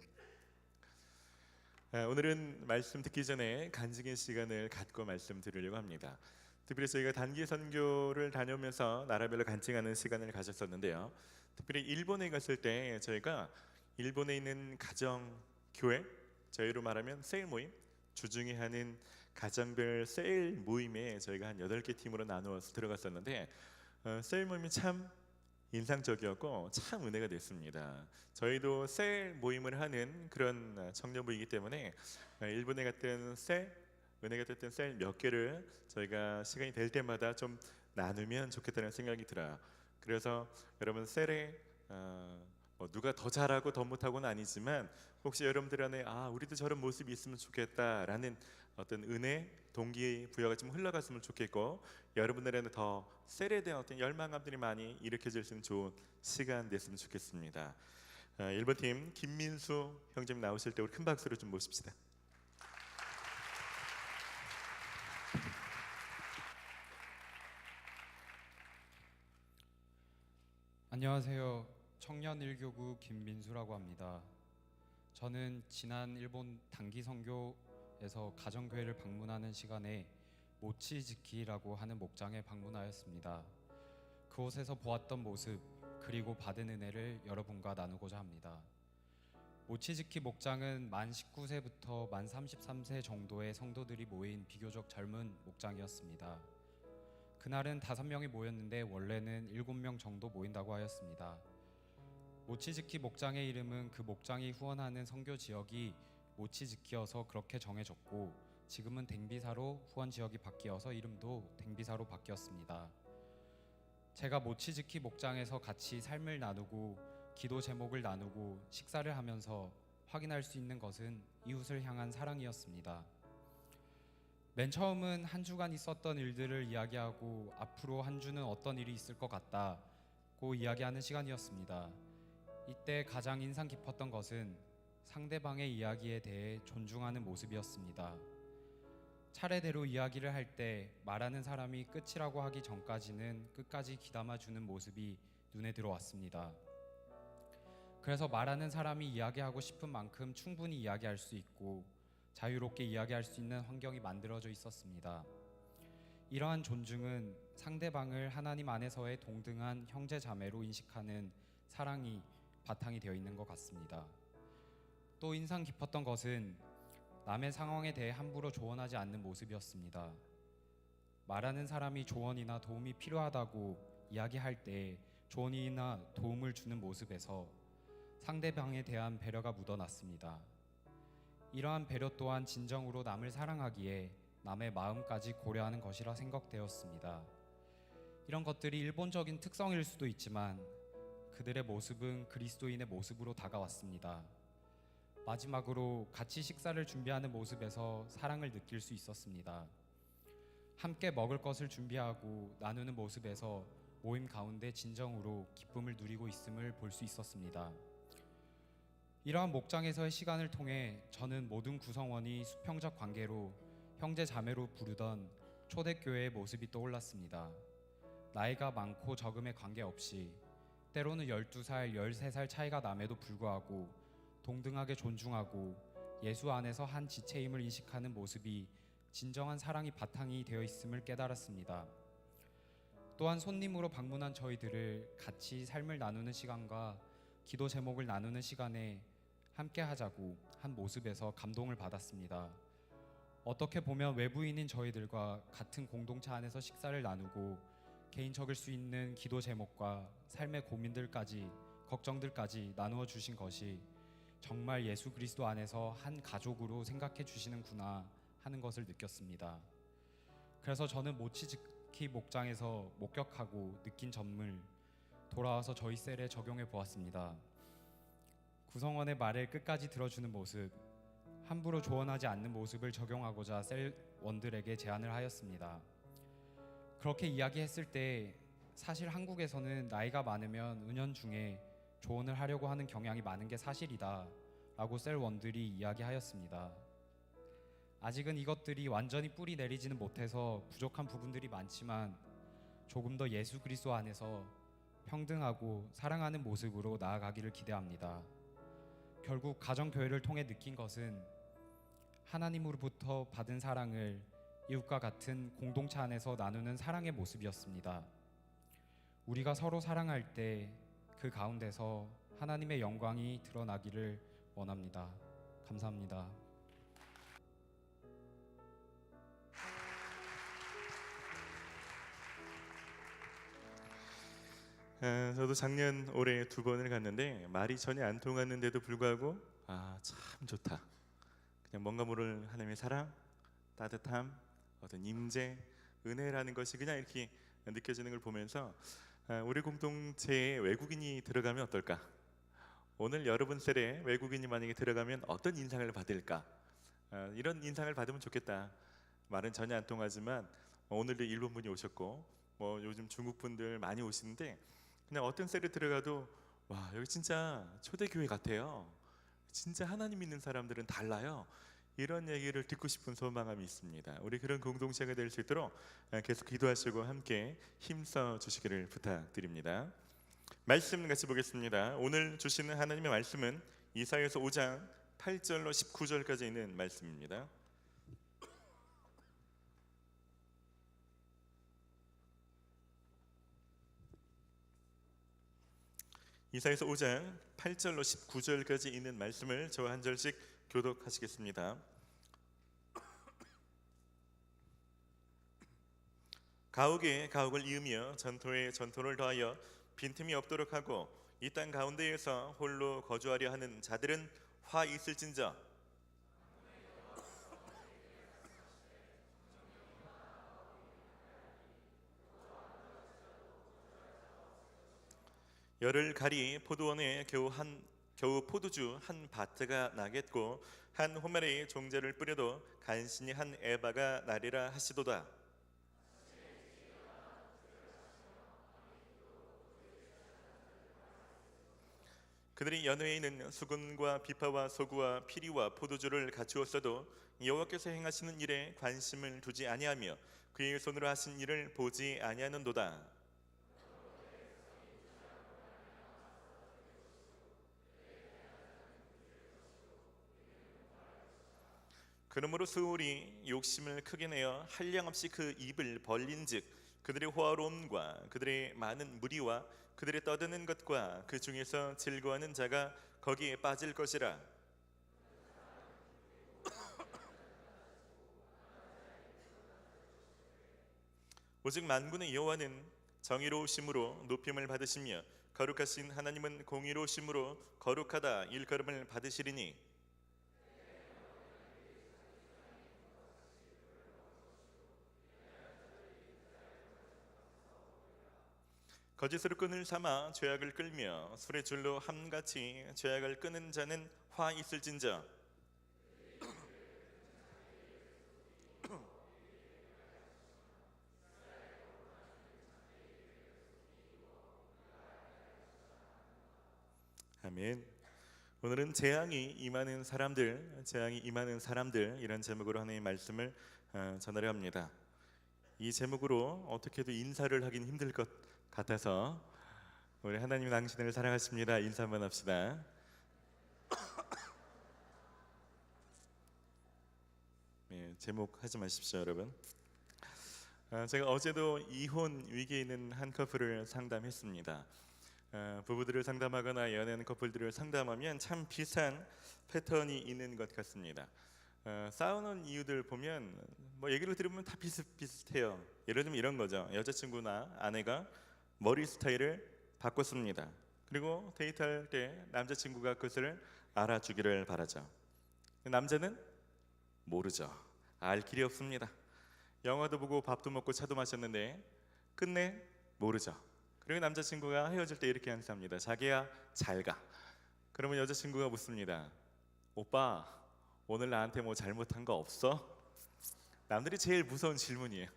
오늘은 말씀 듣기 전에 간증의 시간을 갖고 말씀 드리려고 합니다. 특별히 저희가 단기 선교를 다녀오면서 나라별로 간증하는 시간을 가졌었는데요. 특별히 일본에 갔을 때 저희가 일본에 있는 가정 교회, 저희로 말하면 세일 모임, 주중에 하는 가정별 세일 모임에 저희가 한 8개 팀으로 나누어서 들어갔었는데 세일 모임이 참 인상적이었고 참 은혜가 됐습니다. 저희도 세일 모임을 하는 그런 청년부이기 때문에 일본에 갔던 은혜가 됐던 셀 몇 개를 저희가 시간이 될 때마다 좀 나누면 좋겠다는 생각이 들어요. 그래서 여러분 셀에 누가 더 잘하고 더 못하고는 아니지만 혹시 여러분들 안에 우리도 저런 모습이 있으면 좋겠다라는 어떤 은혜, 동기부여가 좀 흘러갔으면 좋겠고 여러분들에는 더 셀에 대한 어떤 열망감들이 많이 일으켜질 수 있는 좋은 시간 됐으면 좋겠습니다. 1번 팀 김민수 형제님 나오실 때 우리 큰 박수로 좀 모십시다. 안녕하세요. 청년 1교구 김민수라고 합니다. 저는 지난 일본 단기 선교에서 가정교회를 방문하는 시간에 모치즈키라고 하는 목장에 방문하였습니다. 그곳에서 보았던 모습 그리고 받은 은혜를 여러분과 나누고자 합니다. 모치즈키 목장은 만 19세부터 만 33세 정도의 성도들이 모인 비교적 젊은 목장이었습니다. 그날은 5명이 모였는데 원래는 7명 정도 모인다고 하였습니다. 모치즈키 목장의 이름은 그 목장이 후원하는 선교 지역이 모치즈키여서 그렇게 정해졌고 지금은 댕비사로 후원 지역이 바뀌어서 이름도 댕비사로 바뀌었습니다. 제가 모치즈키 목장에서 같이 삶을 나누고 기도 제목을 나누고 식사를 하면서 확인할 수 있는 것은 이웃을 향한 사랑이었습니다. 맨 처음은 한 주간 있었던 일들을 이야기하고 앞으로 한 주는 어떤 일이 있을 것 같다고 이야기하는 시간이었습니다. 이때 가장 인상 깊었던 것은 상대방의 이야기에 대해 존중하는 모습이었습니다. 차례대로 이야기를 할 때 말하는 사람이 끝이라고 하기 전까지는 끝까지 귀담아주는 모습이 눈에 들어왔습니다. 그래서 말하는 사람이 이야기하고 싶은 만큼 충분히 이야기할 수 있고 자유롭게 이야기할 수 있는 환경이 만들어져 있었습니다. 이러한 존중은 상대방을 하나님 안에서의 동등한 형제 자매로 인식하는 사랑이 바탕이 되어 있는 것 같습니다. 또 인상 깊었던 것은 남의 상황에 대해 함부로 조언하지 않는 모습이었습니다. 말하는 사람이 조언이나 도움이 필요하다고 이야기할 때 조언이나 도움을 주는 모습에서 상대방에 대한 배려가 묻어났습니다. 이러한 배려 또한 진정으로 남을 사랑하기에 남의 마음까지 고려하는 것이라 생각되었습니다. 이런 것들이 일본적인 특성일 수도 있지만 그들의 모습은 그리스도인의 모습으로 다가왔습니다. 마지막으로 같이 식사를 준비하는 모습에서 사랑을 느낄 수 있었습니다. 함께 먹을 것을 준비하고 나누는 모습에서 모임 가운데 진정으로 기쁨을 누리고 있음을 볼 수 있었습니다. 이러한 목장에서의 시간을 통해 저는 모든 구성원이 수평적 관계로 형제 자매로 부르던 초대교회의 모습이 떠올랐습니다. 나이가 많고 적음에 관계없이 때로는 12살, 13살 차이가 남에도 불구하고 동등하게 존중하고 예수 안에서 한 지체임을 인식하는 모습이 진정한 사랑이 바탕이 되어 있음을 깨달았습니다. 또한 손님으로 방문한 저희들을 같이 삶을 나누는 시간과 기도 제목을 나누는 시간에 함께 하자고 한 모습에서 감동을 받았습니다. 어떻게 보면 외부인인 저희들과 같은 공동체 안에서 식사를 나누고 개인적일 수 있는 기도 제목과 삶의 고민들까지 걱정들까지 나누어 주신 것이 정말 예수 그리스도 안에서 한 가족으로 생각해 주시는구나 하는 것을 느꼈습니다. 그래서 저는 모치즈키 목장에서 목격하고 느낀 점을 돌아와서 저희 셀에 적용해 보았습니다. 구성원의 말을 끝까지 들어주는 모습, 함부로 조언하지 않는 모습을 적용하고자 셀원들에게 제안을 하였습니다. 그렇게 이야기했을 때 사실 한국에서는 나이가 많으면 은연중에 조언을 하려고 하는 경향이 많은 게 사실이다 라고 셀원들이 이야기하였습니다. 아직은 이것들이 완전히 뿌리 내리지는 못해서 부족한 부분들이 많지만 조금 더 예수 그리스도 안에서 평등하고 사랑하는 모습으로 나아가기를 기대합니다. 결국 가정교회를 통해 느낀 것은 하나님으로부터 받은 사랑을 이웃과 같은 공동체 안에서 나누는 사랑의 모습이었습니다. 우리가 서로 사랑할 때 그 가운데서 하나님의 영광이 드러나기를 원합니다. 감사합니다. 저도 작년 올해 2번을 갔는데 말이 전혀 안 통하는데도 불구하고 참 좋다. 그냥 뭔가 모를 하나님의 사랑, 따뜻함, 어떤 임재, 은혜라는 것이 그냥 이렇게 느껴지는 걸 보면서 우리 공동체에 외국인이 들어가면 어떨까? 오늘 여러분 셀에 외국인이 만약에 들어가면 어떤 인상을 받을까? 이런 인상을 받으면 좋겠다. 말은 전혀 안 통하지만 오늘도 일본 분이 오셨고 요즘 중국 분들 많이 오시는데 그냥 어떤 셀에 들어가도 와 여기 진짜 초대교회 같아요. 진짜 하나님 믿는 사람들은 달라요. 이런 얘기를 듣고 싶은 소망함이 있습니다. 우리 그런 공동체가 될 수 있도록 계속 기도하시고 함께 힘써 주시기를 부탁드립니다. 말씀 같이 보겠습니다. 오늘 주시는 하나님의 말씀은 이사야서 5장 8절로 19절까지 있는 말씀입니다. 이사야서 5장 8절로 19절까지 있는 말씀을 저와 한 절씩 교독하시겠습니다. 가옥에 가옥을 이으며 전토에 전토를 더하여 빈틈이 없도록 하고 이 땅 가운데에서 홀로 거주하려 하는 자들은 화 있을진저 열을 가리 포도원에 겨우 포도주 한 바트가 나겠고 한 호멜에 종자를 뿌려도 간신히 한 에바가 나리라 하시도다. 그들이 연회에 있는 수금과 비파와 소구와 피리와 포도주를 갖추었어도 여호와께서 행하시는 일에 관심을 두지 아니하며 그의 손으로 하신 일을 보지 아니하는도다. 그러므로 스울이 욕심을 크게 내어 한량없이 그 입을 벌린즉 그들의 호화로움과 그들의 많은 무리와 그들의 떠드는 것과 그 중에서 즐거워하는 자가 거기에 빠질 것이라. 오직 만군의 여호와는 정의로우심으로 높임을 받으시며 거룩하신 하나님은 공의로우심으로 거룩하다 일컬음을 받으시리니 거짓으로 끈을 삼아 죄악을 끌며 술의 줄로 함같이 죄악을 끄는 자는 화 있을진저. 아멘. 오늘은 재앙이 임하는 사람들, 이런 제목으로 하나님의 말씀을 전하려 합니다. 이 제목으로 어떻게도 인사를 하긴 힘들 것 같아서 우리 하나님 당신을 사랑하십니다. 인사 한번 합시다. 네, 제목 하지 마십시오, 여러분. 제가 어제도 이혼 위기에 있는 한 커플을 상담했습니다. 부부들을 상담하거나 연애하는 커플들을 상담하면 참 비슷한 패턴이 있는 것 같습니다. 싸우는 이유들 보면 뭐 얘기를 들으면 다 비슷비슷해요. 예를 들면 이런 거죠. 여자친구나 아내가 머리 스타일을 바꿨습니다. 그리고 데이트할 때 남자친구가 그것을 알아주기를 바라죠. 남자는 모르죠. 알 길이 없습니다. 영화도 보고 밥도 먹고 차도 마셨는데 끝내 모르죠. 그리고 남자친구가 헤어질 때 이렇게 항상합니다. 자기야 잘 가. 그러면 여자친구가 묻습니다. 오빠 오늘 나한테 뭐 잘못한 거 없어? 남들이 제일 무서운 질문이에요.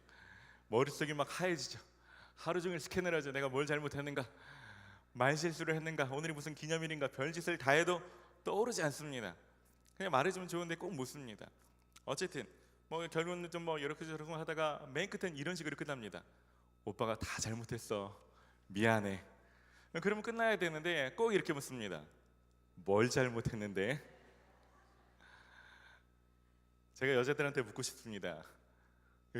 머릿속이 막 하얘지죠. 하루 종일 스캔을 하죠. 내가 뭘 잘못했는가, 말실수를 했는가, 오늘이 무슨 기념일인가, 별짓을 다 해도 떠오르지 않습니다. 그냥 말해주면 좋은데 꼭 묻습니다. 어쨌든 뭐 결국은 좀 뭐 이렇게 저렇게 하다가 맨 끝엔 이런 식으로 끝납니다. 오빠가 다 잘못했어, 미안해. 그러면 끝나야 되는데 꼭 이렇게 묻습니다. 뭘 잘못했는데? 제가 여자들한테 묻고 싶습니다.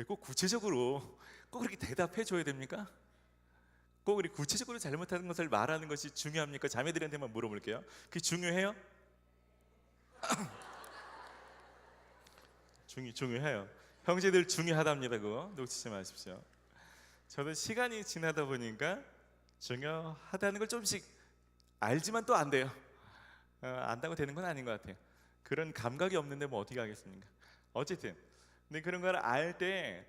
꼭 구체적으로 꼭 그렇게 대답해 줘야 됩니까? 꼭 우리 구체적으로 잘못하는 것을 말하는 것이 중요합니까? 자매들한테만 물어볼게요. 그게 중요해요? 중요해요. 형제들 중요하답니다. 그거 놓치지 마십시오. 저도 시간이 지나다 보니까 중요하다는 걸 조금씩 알지만 또 안 돼요. 안다고 되는 건 아닌 것 같아요. 그런 감각이 없는데 뭐 어떻게 하겠습니까? 어쨌든 근데 그런 걸 알 때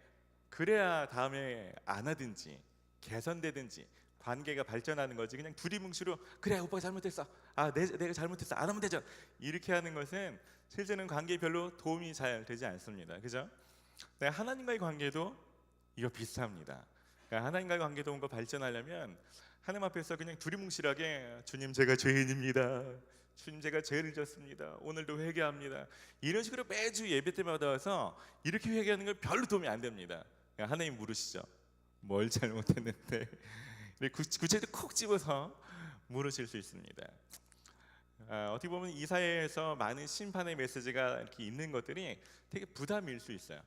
그래야 다음에 안 하든지 개선되든지 관계가 발전하는 거지. 그냥 두리뭉실로 그래 오빠가 잘못했어, 내가 잘못했어, 안 하면 되죠, 이렇게 하는 것은 실제는 관계에 별로 도움이 잘 되지 않습니다. 그죠? 네, 하나님과의 관계도 이거 비슷합니다. 그러니까 하나님과의 관계도 뭔가 발전하려면 하나님 앞에서 그냥 두리뭉실하게 주님 제가 죄인입니다, 주님 제가 죄를 졌습니다, 오늘도 회개합니다, 이런 식으로 매주 예배 때마다 와서 이렇게 회개하는 건 별로 도움이 안 됩니다. 하나님 물으시죠. 뭘 잘못했는데? 구체적으로 콕 집어서 물으실 수 있습니다. 어떻게 보면 이사야에서 많은 심판의 메시지가 이렇게 있는 것들이 되게 부담일 수 있어요.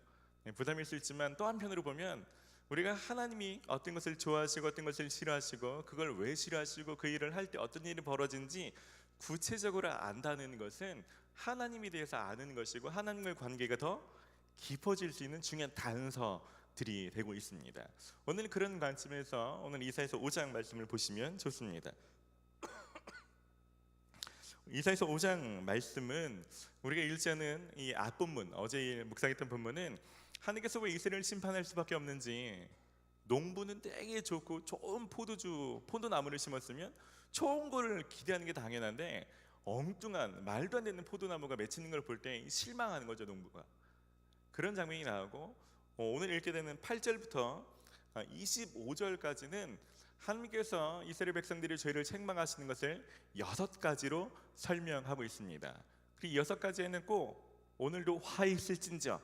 부담일 수 있지만 또 한편으로 보면 우리가 하나님이 어떤 것을 좋아하시고 어떤 것을 싫어하시고 그걸 왜 싫어하시고 그 일을 할 때 어떤 일이 벌어진지 구체적으로 안다는 것은 하나님에 대해서 아는 것이고 하나님과의 관계가 더 깊어질 수 있는 중요한 단서들이 되고 있습니다. 오늘 그런 관점에서 오늘 이사야서 5장 말씀을 보시면 좋습니다. 이사야서 5장 말씀은 우리가 읽지 않은 이 앞본문, 어제 묵상했던 본문은 하나님께서 왜 이스라엘을 심판할 수밖에 없는지, 농부는 되게 좋고 좋은 포도나무를 심었으면 좋은 거를 기대하는 게 당연한데 엉뚱한 말도 안 되는 포도나무가 맺히는 걸 볼 때 실망하는 거죠, 농부가. 그런 장면이 나오고 오늘 읽게 되는 8절부터 25절까지는 하나님께서 이스라엘 백성들의 죄를 책망하시는 것을 6가지로 설명하고 있습니다. 그 6가지에는 꼭 오늘도 화 있을진저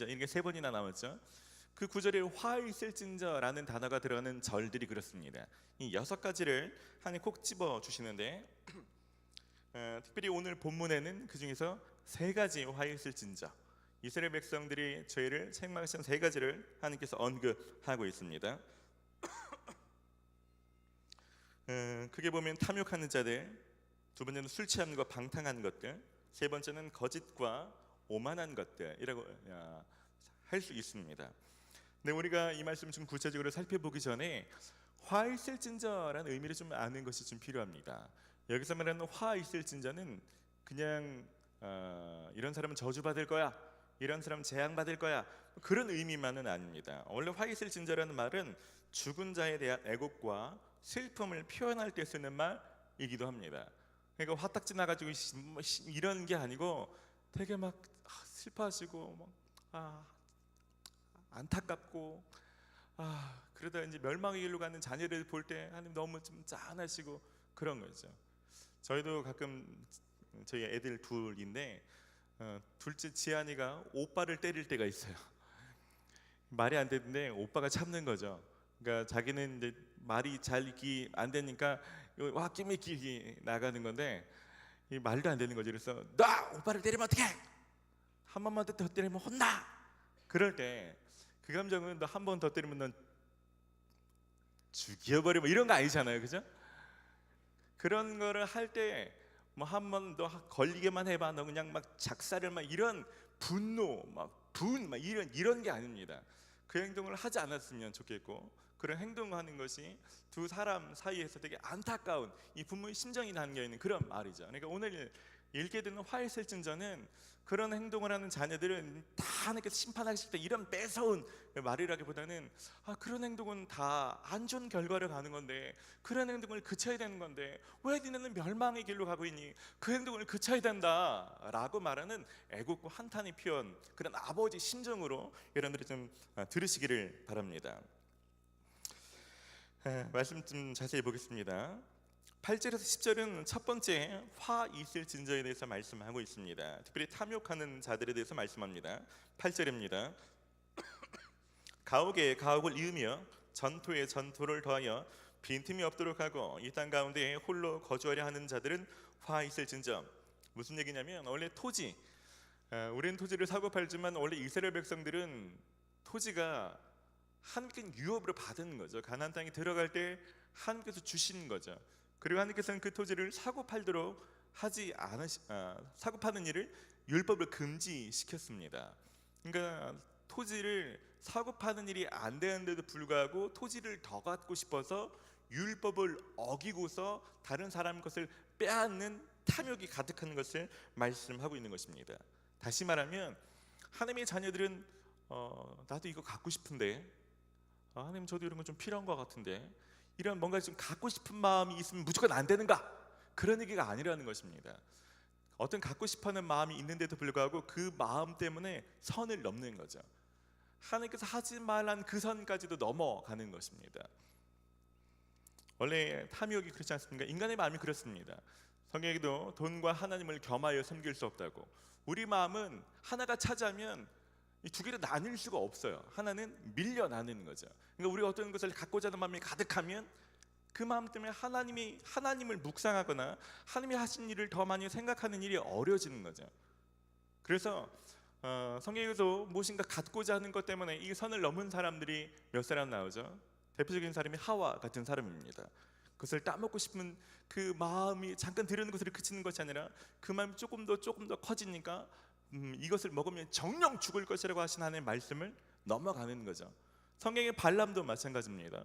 이게 3번이나 나왔죠. 그 구절에 화 있을진저라는 단어가 들어가는 절들이 그렇습니다. 이 6가지를 하나님 콕 집어 주시는데 특별히 오늘 본문에는 그 중에서 3가지 화 있을진저, 이스라엘 백성들이 죄를 책망하신 3가지를 하나님께서 언급하고 있습니다. 크게 보면 탐욕하는 자들, 두 번째는 술 취하는 것, 방탕한 것들, 세 번째는 거짓과 오만한 것들이라고 할 수 있습니다. 근데 우리가 이 말씀 좀 구체적으로 살펴보기 전에 화 있을진저라는 의미를 좀 아는 것이 좀 필요합니다. 여기서 말하는 화 있을진저는 그냥 이런 사람은 저주받을 거야, 이런 사람은 재앙받을 거야, 그런 의미만은 아닙니다. 원래 화 있을진저라는 말은 죽은 자에 대한 애곡과 슬픔을 표현할 때 쓰는 말이기도 합니다. 그러니까 화딱지 나가지고 이런 게 아니고 되게 막 슬퍼하시고 안타깝고 그러다 이제 멸망의 길로 가는 자녀를 볼 때 하나님 너무 좀 짠하시고 그런 거죠. 저희도 가끔 저희 애들 둘인데 둘째 지한이가 오빠를 때릴 때가 있어요. 말이 안 되는데 오빠가 참는 거죠. 그러니까 자기는 이제 말이 잘 읽기 안 되니까 낌이 나가는 건데 이 말도 안 되는 거죠. 그래서 나 오빠를 때리면 어떡해? 한 번만 더 때리면 혼나. 그럴 때 그 감정은 너 한 번 더 때리면 넌 죽여버려 뭐 이런 거 아니잖아요, 그죠? 그런 거를 할 때 뭐 한 번 더 걸리게만 해봐, 너 그냥 막 작살을 막 이런 분노, 막 이런 게 아닙니다. 그 행동을 하지 않았으면 좋겠고, 그런 행동하는 것이 두 사람 사이에서 되게 안타까운 이 부모의 심정이 담겨 있는 그런 말이죠. 그러니까 오늘 읽게 되는 화해설증전은 그런 행동을 하는 자녀들은 다 하나님께서 심판하실 때 이런 매서운 말이라기보다는 그런 행동은 다 안 좋은 결과를 가는 건데, 그런 행동을 그쳐야 되는 건데 왜 니네는 멸망의 길로 가고 있니? 그 행동을 그쳐야 된다 라고 말하는 애국과 한탄의 표현, 그런 아버지 심정으로 여러분들이 좀 들으시기를 바랍니다. 말씀 좀 자세히 보겠습니다. 8절에서 10절은 첫 번째 화 있을 진저에 대해서 말씀하고 있습니다. 특별히 탐욕하는 자들에 대해서 말씀합니다. 8절입니다. 가옥에 가옥을 이으며 전토에 전토를 더하여 빈틈이 없도록 하고 이 땅 가운데 홀로 거주하려 하는 자들은 화 있을 진저. 무슨 얘기냐면, 원래 토지, 우리는 토지를 사고 팔지만 원래 이스라엘 백성들은 토지가 하나님께 유업으로 받은 거죠. 가나안 땅에 들어갈 때 하나님께서 주신 거죠. 그리고 하나님께서는 그 토지를 사고 팔도록 사고 파는 일을 율법을 금지시켰습니다. 그러니까 토지를 사고 파는 일이 안 되는데도 불구하고 토지를 더 갖고 싶어서 율법을 어기고서 다른 사람 것을 빼앗는 탐욕이 가득한 것을 말씀하고 있는 것입니다. 다시 말하면 하나님의 자녀들은 나도 이거 갖고 싶은데, 하나님 저도 이런 건 좀 필요한 것 같은데, 이런 뭔가 좀 갖고 싶은 마음이 있으면 무조건 안 되는가? 그런 얘기가 아니라는 것입니다. 어떤 갖고 싶어하는 마음이 있는데도 불구하고 그 마음 때문에 선을 넘는 거죠. 하나님께서 하지 말란 그 선까지도 넘어가는 것입니다. 원래 탐욕이 그렇지 않습니까? 인간의 마음이 그렇습니다. 성경에도 돈과 하나님을 겸하여 섬길 수 없다고. 우리 마음은 하나가 차지하면 이 두 개로 나눌 수가 없어요. 하나는 밀려 나누는 거죠. 그러니까 우리가 어떤 것을 갖고자 하는 마음이 가득하면 그 마음 때문에 하나님을 묵상하거나 하나님이 하신 일을 더 많이 생각하는 일이 어려워지는 거죠. 그래서 성경에도 무엇인가 갖고자 하는 것 때문에 이 선을 넘은 사람들이 몇 사람 나오죠. 대표적인 사람이 하와 같은 사람입니다. 그것을 따먹고 싶은 그 마음이 잠깐 들여는 것으로 그치는 것이 아니라 그 마음이 조금 더 커지니까 이것을 먹으면 정령 죽을 것이라고 하신 하나님의 말씀을 넘어가는 거죠. 성경의 발람도 마찬가지입니다.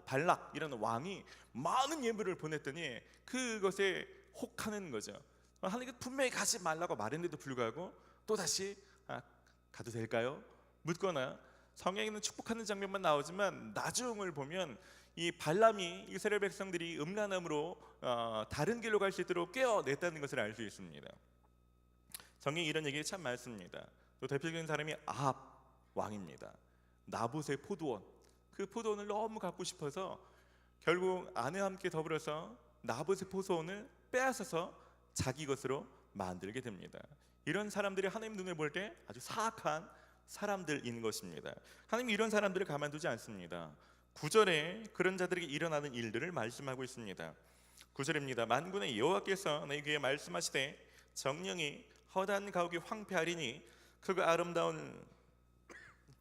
발락이라는 왕이 많은 예물을 보냈더니 그것에 혹하는 거죠. 하나님께서 분명히 가지 말라고 말했는데도 불구하고 또다시 가도 될까요? 묻거나, 성경에는 축복하는 장면만 나오지만 나중을 보면 이 발람이 이스라엘 백성들이 음란함으로 다른 길로 갈 수 있도록 깨어냈다는 것을 알 수 있습니다. 성경이 이런 얘기 참 많습니다. 또 대표적인 사람이 아합 왕입니다. 나봇의 포도원, 그 포도원을 너무 갖고 싶어서 결국 아내와 함께 더불어서 나봇의 포도원을 빼앗아서 자기 것으로 만들게 됩니다. 이런 사람들이 하나님 눈에 볼 때 아주 사악한 사람들인 것입니다. 하나님이 이런 사람들을 가만두지 않습니다. 9절에 그런 자들에게 일어나는 일들을 말씀하고 있습니다. 9절입니다. 만군의 여호와께서 너희에게 말씀하시되 정령이 허다한 가옥이 황폐하리니 그가 아름다운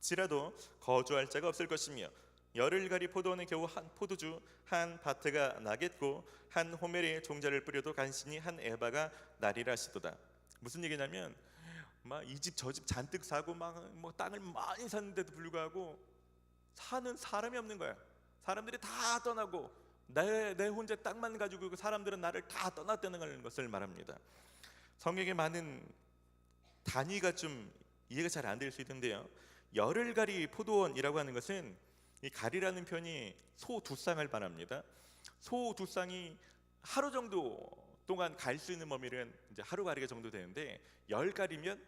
지라도 거주할 자가 없을 것이며 열흘가리 포도원에 겨우 한 포도주 한 밭가 나겠고 한 호멜에 종자를 뿌려도 간신히 한 에바가 나리라 하시도다. 무슨 얘기냐면 막 이 집 저 집 잔뜩 사고 막 뭐 땅을 많이 샀는데도 불구하고 사는 사람이 없는 거야. 사람들이 다 떠나고 내 혼자 땅만 가지고 그 사람들은 나를 다 떠났다는 것을 말합니다. 성경에 많은 단위가 좀 이해가 잘 안 될 수 있는데요, 열흘가리 포도원이라고 하는 것은 이 가리라는 표현이 소 두 쌍을 말합니다. 소 두 쌍이 하루 정도 동안 갈 수 있는 범위는 이제 하루 가리가 정도 되는데, 10가리면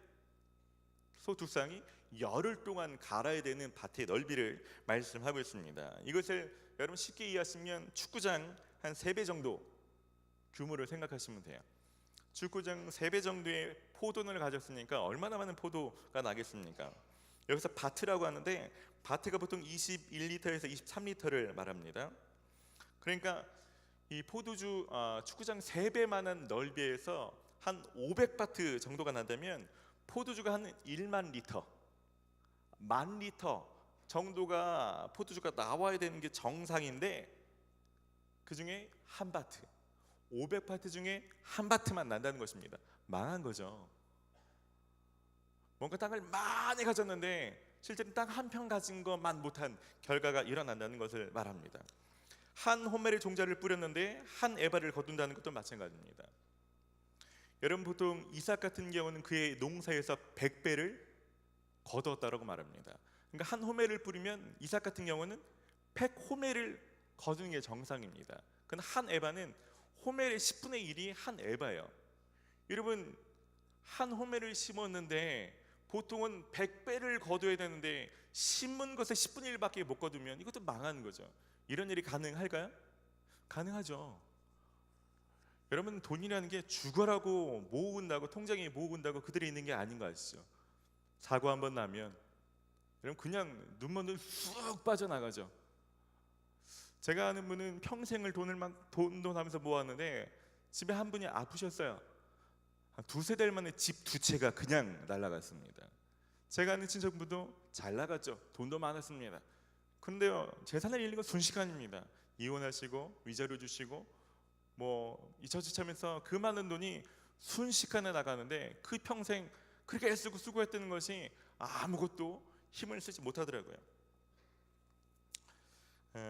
소 두 쌍이 열흘 동안 갈아야 되는 밭의 넓이를 말씀하고 있습니다. 이것을 여러분 쉽게 이해하시면 축구장 한 3배 정도 규모를 생각하시면 돼요. 축구장 3배 정도의 포도원을 가졌으니까 얼마나 많은 포도가 나겠습니까? 여기서 바트라고 하는데 바트가 보통 21리터에서 23리터를 말합니다. 그러니까 이 포도주 축구장 3배만한 넓이에서 한 500바트 정도가 난다면 포도주가 한 1만 리터, 10,000리터 정도가 포도주가 나와야 되는 게 정상인데 그 중에 한 바트 500파트 중에 한 파트만 난다는 것입니다. 망한 거죠. 뭔가 땅을 많이 가졌는데 실제로 땅 한 평 가진 것만 못한 결과가 일어난다는 것을 말합니다. 한 호멜의 종자를 뿌렸는데 한 에바를 거둔다는 것도 마찬가지입니다. 여러분, 보통 이삭 같은 경우는 그의 농사에서 100배를 거두었다라고 말합니다. 그러니까 한 호멜을 뿌리면 이삭 같은 경우는 100호멜을 거두는 게 정상입니다. 근데 한 에바는 호멜의 10분의 1이 한 에바예요. 여러분, 한 호멜을 심었는데 보통은 100배를 거둬야 되는데 심은 것의 10분의 1밖에 못 거두면 이것도 망하는 거죠. 이런 일이 가능할까요? 가능하죠. 여러분, 돈이라는 게 죽어라고 모은다고, 통장에 모은다고 그들이 있는 게 아닌 거 아시죠? 사고 한번 나면 여러분 그냥 눈먼 쑥 빠져나가죠. 제가 아는 분은 평생을 돈을 하면서 모았는데 집에 한 분이 아프셨어요. 한 두세 달 만에 집 두 채가 그냥 날아갔습니다. 제가 아는 친척분도 잘 나갔죠. 돈도 많았습니다. 그런데요, 재산을 잃는 건 순식간입니다. 이혼하시고 위자료 주시고 뭐 이처저처하면서 그 많은 돈이 순식간에 나가는데 그 평생 그렇게 애쓰고 수고했다는 것이 아무것도 힘을 쓰지 못하더라고요.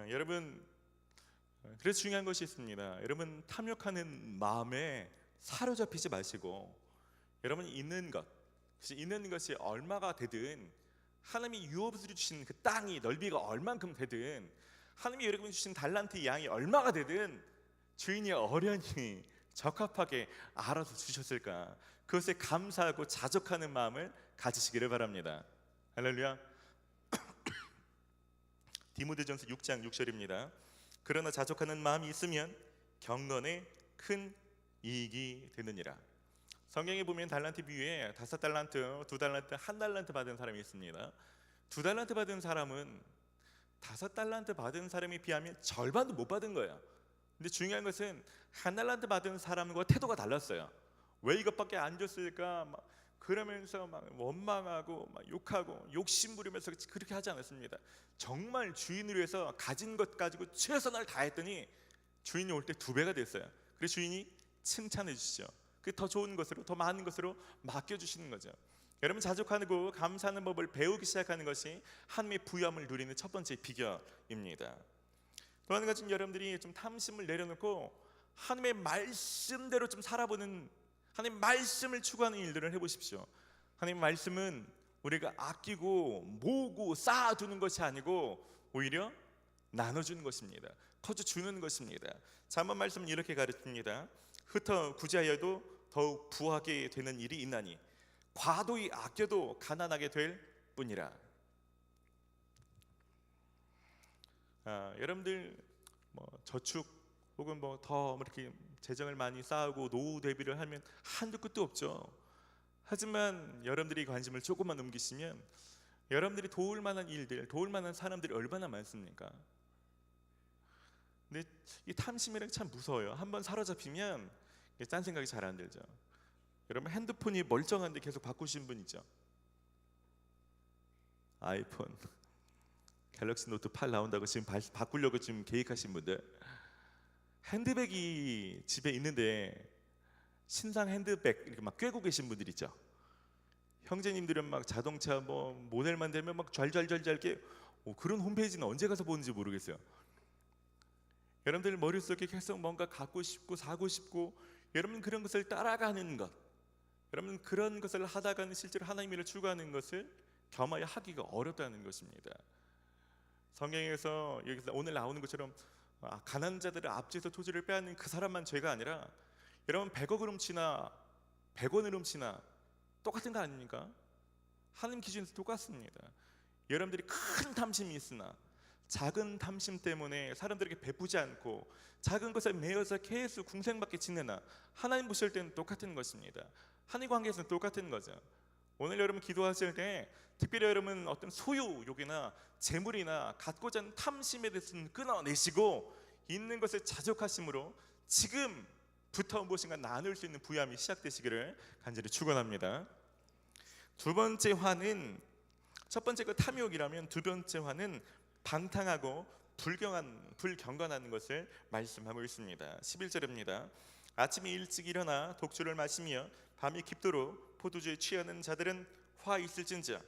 여러분, 그래서 중요한 것이 있습니다. 여러분, 탐욕하는 마음에 사로잡히지 마시고 여러분이 있는 것이 얼마가 되든, 하나님이 유업으로 주신 그 땅이 넓이가 얼만큼 되든, 하나님이 여러분 주신 달란트 양이 얼마가 되든 주인이 어련히 적합하게 알아서 주셨을까, 그것에 감사하고 자족하는 마음을 가지시기를 바랍니다. 할렐루야. 디모데전서 6장 6절입니다. 그러나 자족하는 마음이 있으면 경건에 큰 이익이 되느니라. 성경에 보면 달란트 비유에 5달란트, 2달란트, 1달란트 받은 사람이 있습니다. 2달란트 받은 사람은 5달란트 받은 사람에 비하면 절반도 못 받은 거예요. 근데 중요한 것은 1달란트 받은 사람과 태도가 달랐어요. 왜 이것밖에 안 줬을까? 그러면서 막 원망하고 막 욕하고 욕심 부리면서 그렇게 하지 않았습니다. 정말 주인을 위해서 가진 것 가지고 최선을 다했더니 주인이 올 때 2배가 됐어요. 그래서 주인이 칭찬해 주시죠. 그 더 좋은 것으로, 더 많은 것으로 맡겨주시는 거죠. 여러분, 자족하고 감사하는 법을 배우기 시작하는 것이 하나님의 부유함을 누리는 첫 번째 비결입니다. 또 한 가지는 여러분들이 좀 탐심을 내려놓고 하나님의 말씀대로 좀 살아보는, 하나님 말씀을 추구하는 일들을 해보십시오. 하나님 말씀은 우리가 아끼고 모으고 쌓아두는 것이 아니고 오히려 나눠주는 것입니다. 터져주는 것입니다. 잠언 말씀은 이렇게 가르칩니다. 흩어 구제하여도 더욱 부하게 되는 일이 있나니 과도히 아껴도 가난하게 될 뿐이라. 여러분들 저축 혹은 더 이렇게 재정을 많이 쌓고 노후 대비를 하면 한도 끝도 없죠. 하지만 여러분들이 관심을 조금만 옮기시면 여러분들이 도울 만한 일들, 도울 만한 사람들이 얼마나 많습니까? 근데 이 탐심이란 게 참 무서워요. 한번 사로잡히면 딴 생각이 잘 안 들죠. 여러분, 핸드폰이 멀쩡한데 계속 바꾸신 분 있죠? 아이폰 갤럭시 노트 8 나온다고 지금 바꾸려고 지금 계획하신 분들, 핸드백이 집에 있는데 신상 핸드백 이렇게 막 꿰고 계신 분들 있죠? 형제님들은 막 자동차 모델만 되면 막 잘게 그런 홈페이지는 언제 가서 보는지 모르겠어요. 여러분들 머릿속에 계속 뭔가 갖고 싶고 사고 싶고, 여러분 그런 것을 따라가는 것, 여러분 그런 것을 하다가는 실제로 하나님의 일을 추구하는 것을 겸하여 하기가 어렵다는 것입니다. 성경에서 여기서 오늘 나오는 것처럼 가난한 자들을 앞지에서 토지를 빼앗는 그 사람만 죄가 아니라 여러분 100억을 훔치나 100원을 훔치나 똑같은 거 아닙니까? 하나님 기준에서 똑같습니다. 여러분들이 큰 탐심이 있으나 작은 탐심 때문에 사람들에게 베푸지 않고 작은 것에 매여서 계속 궁생밖에 지내나 하나님 보실 때는 똑같은 것입니다. 하나님 관계에서는 똑같은 거죠. 오늘 여러분 기도하실 때 특별히 여러분 어떤 소유욕이나 재물이나 갖고자 하는 탐심에 대해서는 끊어내시고 있는 것을 자족하심으로 지금부터 무엇인가 나눌 수 있는 부유함이 시작되시기를 간절히 축원합니다. 두 번째 화는, 첫 번째 그 탐욕이라면 두 번째 화는 방탕하고 불경건한 것을 말씀하고 있습니다. 11절입니다. 아침에 일찍 일어나 독주를 마시며 밤이 깊도록 포도주에 취하는 자들은 화 있을진저.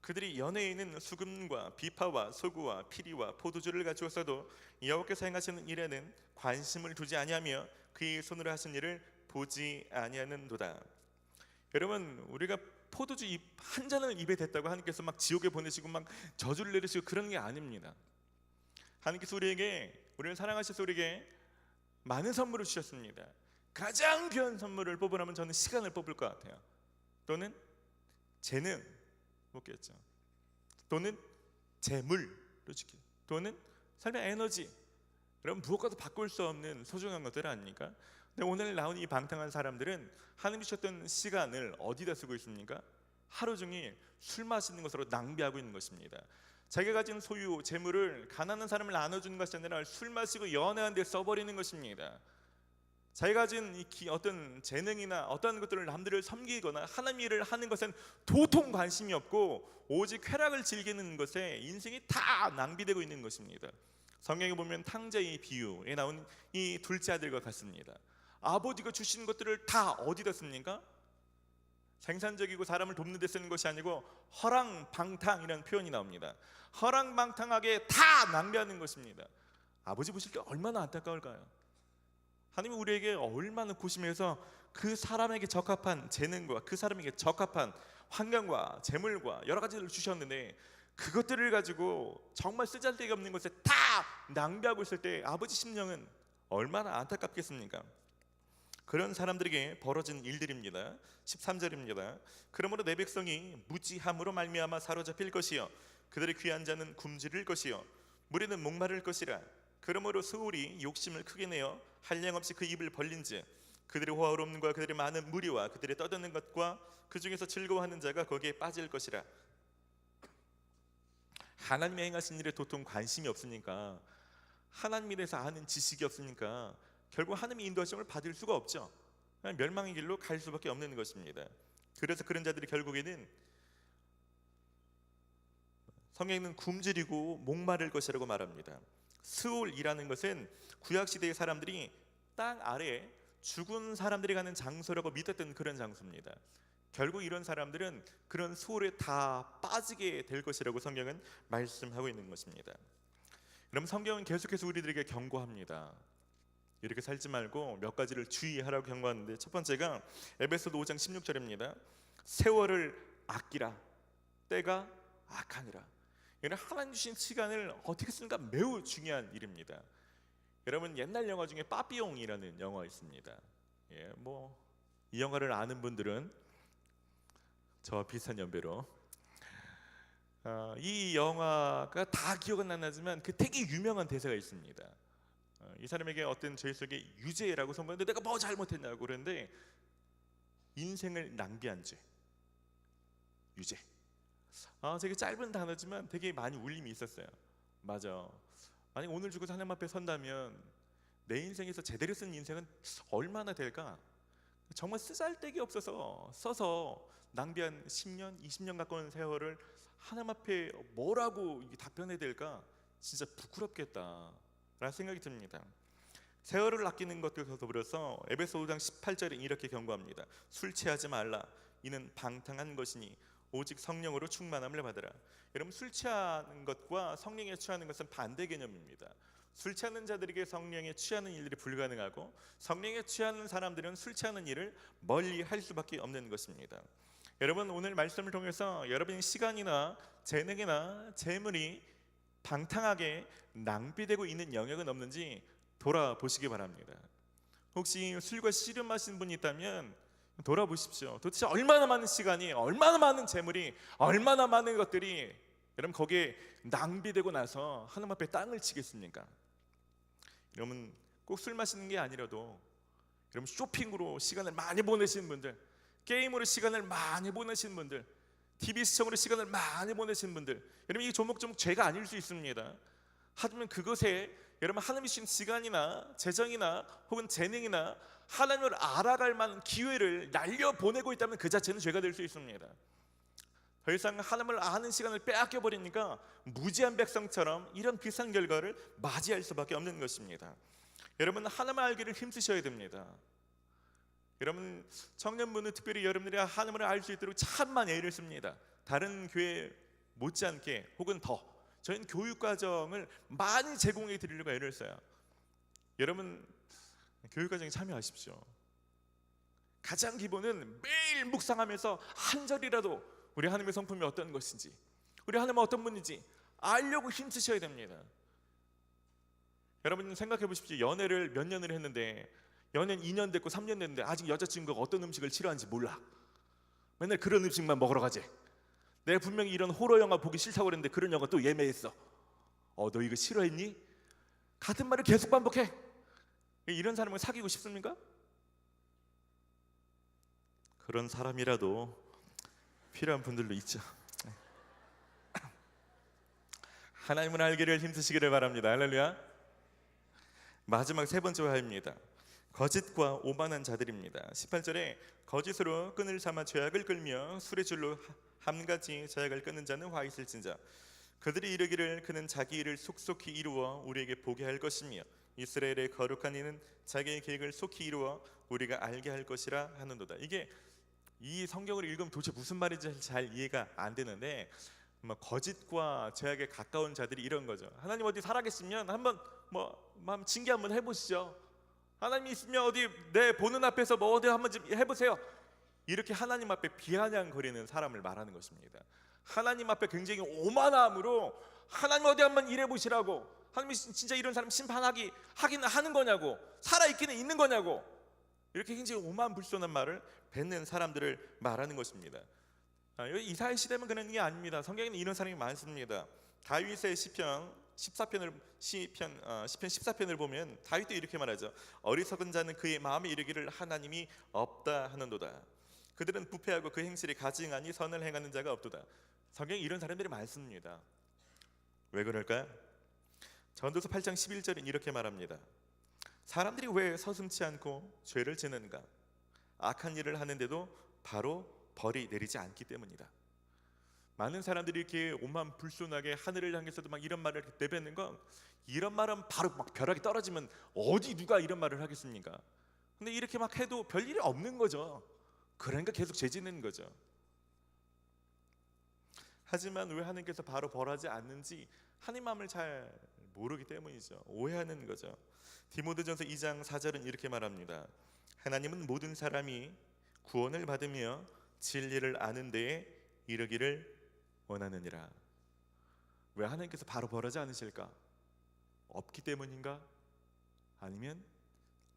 그들이 연회에 있는 수금과 비파와 소구와 피리와 포도주를 가져왔어도 여호와께서 행하시는 일에는 관심을 두지 아니하며 그의 손으로 하신 일을 보지 아니하는도다. 여러분, 우리가 포도주 한 잔을 입에 댔다고 하나님께서 막 지옥에 보내시고 막 저주를 내리시고 그런 게 아닙니다. 하나님께서 우리를 사랑하셔서 우리에게 많은 선물을 주셨습니다. 가장 귀한 선물을 뽑으라면 저는 시간을 뽑을 것 같아요. 또는 재능 뽑겠죠. 또는 재물, 솔직히. 또는 삶의 에너지. 여러분, 무엇과도 바꿀 수 없는 소중한 것들 아닙니까? 근데 오늘 나온 이 방탕한 사람들은 하나님 주셨던 시간을 어디다 쓰고 있습니까? 하루 종일 술 마시는 것으로 낭비하고 있는 것입니다. 자기가 가진 소유, 재물을 가난한 사람을 나눠주는 것이 아니라 술 마시고 연애하는 데 써버리는 것입니다. 자기가 가진 어떤 재능이나 어떤 것들을 남들을 섬기거나 하나님 일을 하는 것엔 도통 관심이 없고 오직 쾌락을 즐기는 것에 인생이 다 낭비되고 있는 것입니다. 성경에 보면 탕자의 비유에 나온 이 둘째 아들과 같습니다. 아버지가 주신 것들을 다 어디다 씁니까? 생산적이고 사람을 돕는 데 쓰는 것이 아니고 허랑방탕이라는 표현이 나옵니다. 허랑방탕하게 다 낭비하는 것입니다. 아버지 보실 때 얼마나 안타까울까요? 하나님은 우리에게 얼마나 고심해서 그 사람에게 적합한 재능과 그 사람에게 적합한 환경과 재물과 여러 가지를 주셨는데 그것들을 가지고 정말 쓰잘데기 없는 것에 다 낭비하고 있을 때 아버지 심령은 얼마나 안타깝겠습니까? 그런 사람들에게 벌어진 일들입니다. 13절입니다. 그러므로 내 백성이 무지함으로 말미암아 사로잡힐 것이요 그들의 귀한 자는 굶주릴 것이요 무리는 목마를 것이라. 그러므로 스올이 욕심을 크게 내어 한량없이 그 입을 벌린즉 그들의 호화롭음과 그들의 많은 무리와 그들의 떠드는 것과 그 중에서 즐거워하는 자가 거기에 빠질 것이라. 하나님의 행하신 일에 도통 관심이 없으니까, 하나님에 대해서 아는 지식이 없으니까 결국 하나님의 인도하심을 받을 수가 없죠. 멸망의 길로 갈 수밖에 없는 것입니다. 그래서 그런 자들이 결국에는 성경에는 굶주리고 목마를 것이라고 말합니다. 스올이라는 것은 구약시대의 사람들이 땅 아래에 죽은 사람들이 가는 장소라고 믿었던 그런 장소입니다. 결국 이런 사람들은 그런 스올에 다 빠지게 될 것이라고 성경은 말씀하고 있는 것입니다. 그럼 성경은 계속해서 우리들에게 경고합니다. 이렇게 살지 말고 몇 가지를 주의하라고 경고하는데, 첫 번째가 에베소서 5장 16절입니다. 세월을 아끼라, 때가 악하니라. 이는 하나님 주신 시간을 어떻게 쓰는가 매우 중요한 일입니다. 여러분, 옛날 영화 중에 빠삐용이라는 영화 있습니다. 이 영화를 아는 분들은 저와 비슷한 연배로 이 영화가 다 기억은 안 나지만 그 되게 유명한 대사가 있습니다. 이 사람에게 어떤 죄 속에 유죄라고 선포했는데 내가 뭐 잘못했냐고 그러는데, 인생을 낭비한 죄, 유죄. 되게 짧은 단어지만 되게 많이 울림이 있었어요. 맞아. 만약 오늘 죽어서 하나님 앞에 선다면 내 인생에서 제대로 쓴 인생은 얼마나 될까? 정말 쓰잘데기 없어서 써서 낭비한 10년, 20년 가까운 세월을 하나님 앞에 뭐라고 답변해야 될까? 진짜 부끄럽겠다 라는 생각이 듭니다. 세월을 아끼는 것과 더불어서 에베소 5장 18절에 이렇게 경고합니다. 술 취하지 말라. 이는 방탕한 것이니 오직 성령으로 충만함을 받으라. 여러분, 술 취하는 것과 성령에 취하는 것은 반대 개념입니다. 술 취하는 자들에게 성령에 취하는 일들이 불가능하고, 성령에 취하는 사람들은 술 취하는 일을 멀리 할 수밖에 없는 것입니다. 여러분, 오늘 말씀을 통해서 여러분의 시간이나 재능이나 재물이 방탕하게 낭비되고 있는 영역은 없는지 돌아보시기 바랍니다. 혹시 술과 씨름 마신 분이 있다면 돌아보십시오. 도대체 얼마나 많은 시간이, 얼마나 많은 재물이, 얼마나 많은 것들이 여러분 거기에 낭비되고 나서 하나님 앞에 땅을 치겠습니까? 여러분, 꼭 술 마시는 게 아니라도 여러분 쇼핑으로 시간을 많이 보내시는 분들, 게임으로 시간을 많이 보내시는 분들, TV 시청으로 시간을 많이 보내시는 분들, 여러분 이 조목조목 죄가 아닐 수 있습니다. 하지만 그것에 여러분 하나님이 주신 시간이나 재정이나 혹은 재능이나 하나님을 알아갈 만한 기회를 날려보내고 있다면 그 자체는 죄가 될 수 있습니다. 더 이상 하나님을 아는 시간을 빼앗겨 버리니까 무지한 백성처럼 이런 비슷한 결과를 맞이할 수밖에 없는 것입니다. 여러분, 하나님을 알기를 힘쓰셔야 됩니다. 여러분, 청년부는 특별히 여러분들이 하나님을 알 수 있도록 참만 애를 씁니다. 다른 교회 못지않게 혹은 더 저희는 교육 과정을 많이 제공해 드리려고 애를 써요. 여러분, 교육 과정에 참여하십시오. 가장 기본은 매일 묵상하면서 한 절이라도 우리 하나님의 성품이 어떤 것인지, 우리 하나님은 어떤 분인지 알려고 힘쓰셔야 됩니다. 여러분 생각해 보십시오. 연애를 몇 년을 했는데, 연애는 2년 됐고 3년 됐는데 아직 여자친구가 어떤 음식을 싫어하는지 몰라. 맨날 그런 음식만 먹으러 가지. 내가 분명히 이런 호러 영화 보기 싫다고 그랬는데 그런 영화 또 예매했어. 너 이거 싫어했니? 같은 말을 계속 반복해. 이런 사람을 사귀고 싶습니까? 그런 사람이라도 필요한 분들도 있죠. 하나님을 알기를 힘쓰시기를 바랍니다. 할렐루야. 마지막 세 번째 화입니다. 거짓과 오만한 자들입니다. 18절에 거짓으로 끈을 삼아 죄악을 끌며 술의 줄로 한 가지 죄악을 끊는 자는 화 있을진자. 그들이 이르기를 그는 자기 일을 속속히 이루어 우리에게 보게 할 것이며 이스라엘의 거룩한 이는 자기의 계획을 속히 이루어 우리가 알게 할 것이라 하는도다. 이게 이 성경을 읽으면 도대체 무슨 말인지 잘 이해가 안 되는데, 거짓과 죄악에 가까운 자들이 이런 거죠. 하나님 어디 살아계시면 한번 마음 징계 한번 해보시죠. 하나님이 있으면 어디 내 보는 앞에서 어디 한번 좀 해보세요. 이렇게 하나님 앞에 비아냥거리는 사람을 말하는 것입니다. 하나님 앞에 굉장히 오만함으로 하나님 어디 한번 일해보시라고, 하나님이 진짜 이런 사람 심판하긴 하는 거냐고, 살아있기는 있는 거냐고, 이렇게 굉장히 오만불손한 말을 뱉는 사람들을 말하는 것입니다. 이사야 시대면 그런 게 아닙니다. 성경에는 이런 사람이 많습니다. 다윗의 시편 14편을 보면 다윗도 이렇게 말하죠. 어리석은 자는 그의 마음에 이르기를 하나님이 없다 하는도다. 그들은 부패하고 그 행실이 가증하니 선을 행하는 자가 없도다. 성경에 이런 사람들이 많습니다. 왜 그럴까요? 전도서 8장 11절은 이렇게 말합니다. 사람들이 왜 서슴지 않고 죄를 지는가? 악한 일을 하는데도 바로 벌이 내리지 않기 때문이다. 많은 사람들이 이렇게 오만불손하게 하늘을 향해서도 막 이런 말을 내뱉는 건, 이런 말은 바로 막 벼락이 떨어지면 어디 누가 이런 말을 하겠습니까? 근데 이렇게 막 해도 별일이 없는 거죠. 그러니까 계속 죄 짓는 거죠. 하지만 왜 하나님께서 바로 벌하지 않는지 하나님 마음을 잘 모르기 때문이죠. 오해하는 거죠. 디모데전서 2장 4절은 이렇게 말합니다. 하나님은 모든 사람이 구원을 받으며 진리를 아는 데에 이르기를 원하느니라. 왜 하나님께서 바로 벌하지 않으실까? 없기 때문인가? 아니면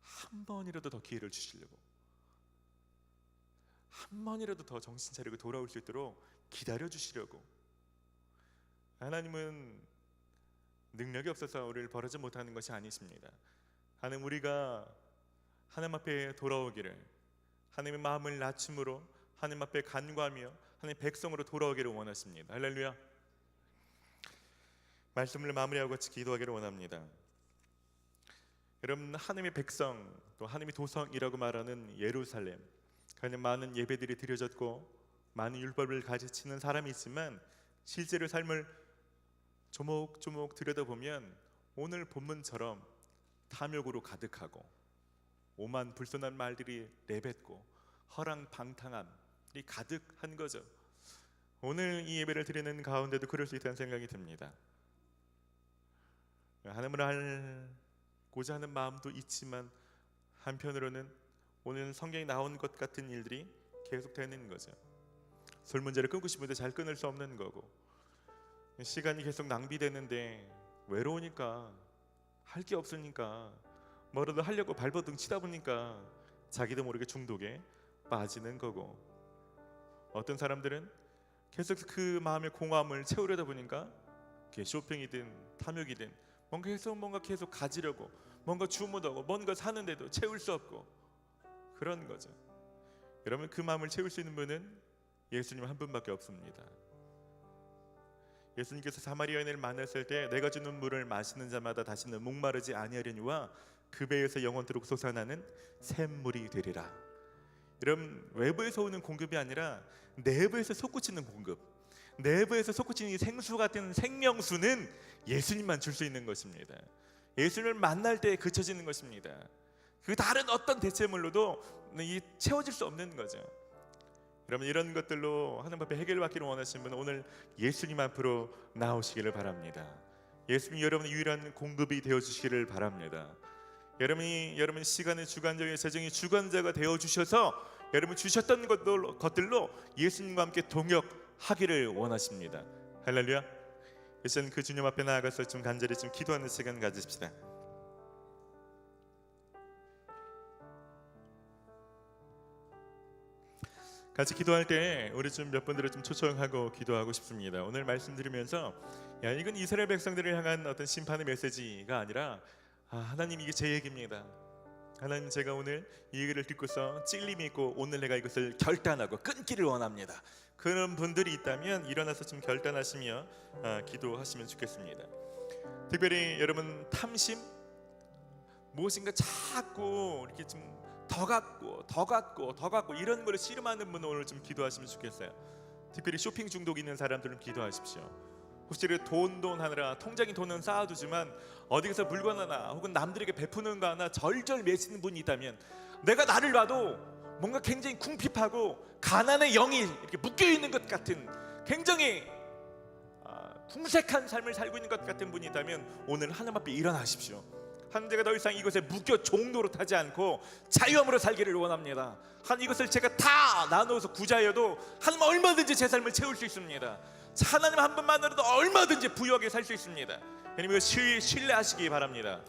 한 번이라도 더 기회를 주시려고, 한 번이라도 더 정신 차리고 돌아올 수 있도록 기다려 주시려고. 하나님은 능력이 없어서 우리를 벌하지 못하는 것이 아니십니다. 하나님, 우리가 하나님 앞에 돌아오기를, 하나님의 마음을 낮춤으로 하나님 앞에 간구하며 하나님 백성으로 돌아오기를 원하십니다. 할렐루야. 말씀을 마무리하고 같이 기도하기를 원합니다. 여러분, 하나님의 백성, 또 하나님의 도성이라고 말하는 예루살렘, 하나님 많은 예배들이 드려졌고 많은 율법을 가르치는 사람이 있지만 실제로 삶을 조목조목 들여다보면 오늘 본문처럼 탐욕으로 가득하고 오만불손한 말들이 내뱉고 허랑방탕함이 가득한 거죠. 오늘 이 예배를 드리는 가운데도 그럴 수 있다는 생각이 듭니다. 하나님을 알고자 하는 마음도 있지만 한편으로는 오늘 성경에 나온 것 같은 일들이 계속되는 거죠. 설문제를 끊고 싶은데 잘 끊을 수 없는 거고, 시간이 계속 낭비되는데 외로우니까, 할 게 없으니까 뭐라도 하려고 발버둥 치다 보니까 자기도 모르게 중독에 빠지는 거고, 어떤 사람들은 계속 그 마음의 공허함을 채우려다 보니까 그게 쇼핑이든 탐욕이든 뭔가 계속 가지려고, 뭔가 주문하고 뭔가 사는데도 채울 수 없고 그런 거죠. 여러분, 그 마음을 채울 수 있는 분은 예수님 한 분밖에 없습니다. 예수님께서 사마리아 여인을 만났을 때 내가 주는 물을 마시는 자마다 다시는 목마르지 아니하려니와 그 배에서 영원토록 솟아나는 샘물이 되리라. 여러분, 외부에서 오는 공급이 아니라 내부에서 솟구치는 공급, 내부에서 솟구친 이 생수 같은 생명수는 예수님만 줄 수 있는 것입니다. 예수님을 만날 때 그쳐지는 것입니다. 그 다른 어떤 대체물로도 채워질 수 없는 거죠. 여러분, 이런 것들로 하나님 앞에 해결받기를 원하시는 분은 오늘 예수님 앞으로 나오시기를 바랍니다. 예수님이 여러분의 유일한 공급이 되어주시기를 바랍니다. 여러분 시간의 주관자의 재정의 주관자가 되어주셔서 여러분 주셨던 것들로 예수님과 함께 동역하기를 원하십니다. 할렐루야. 이제 그 주님 앞에 나아가서 좀 간절히 좀 기도하는 시간 가지십시다. 같이 기도할 때 우리 좀 몇 분들을 좀 초청하고 기도하고 싶습니다. 오늘 말씀드리면서 이건 이스라엘 백성들을 향한 어떤 심판의 메시지가 아니라 하나님, 이게 제 얘기입니다. 하나님, 제가 오늘 이 얘기를 듣고서 찔림이 있고 오늘 내가 이것을 결단하고 끊기를 원합니다. 그런 분들이 있다면 일어나서 좀 결단하시며 기도하시면 좋겠습니다. 특별히 여러분, 탐심, 무엇인가 자꾸 이렇게 좀 더 갖고 이런 걸 씨름하는 분은 오늘 좀 기도하시면 좋겠어요. 특별히 쇼핑 중독 있는 사람들은 기도하십시오. 혹시 돈 하느라 통장에 돈은 쌓아두지만 어디 가서 물건 하나 혹은 남들에게 베푸는 거 하나 절절 매시는 분이 있다면, 내가 나를 봐도 뭔가 굉장히 궁핍하고 가난의 영이 이렇게 묶여있는 것 같은 굉장히 궁색한 삶을 살고 있는 것 같은 분이 있다면 오늘 하나님 앞에 일어나십시오. 하나님, 제가 더 이상 이것에 묶여 종로로 타지 않고 자유함으로 살기를 원합니다. 하나님, 이것을 제가 다 나누어서 구자여도 하나님 얼마든지 제 삶을 채울 수 있습니다. 하나님 한 분만으로도 얼마든지 부유하게 살 수 있습니다. 하나님, 이거 신뢰하시기 바랍니다.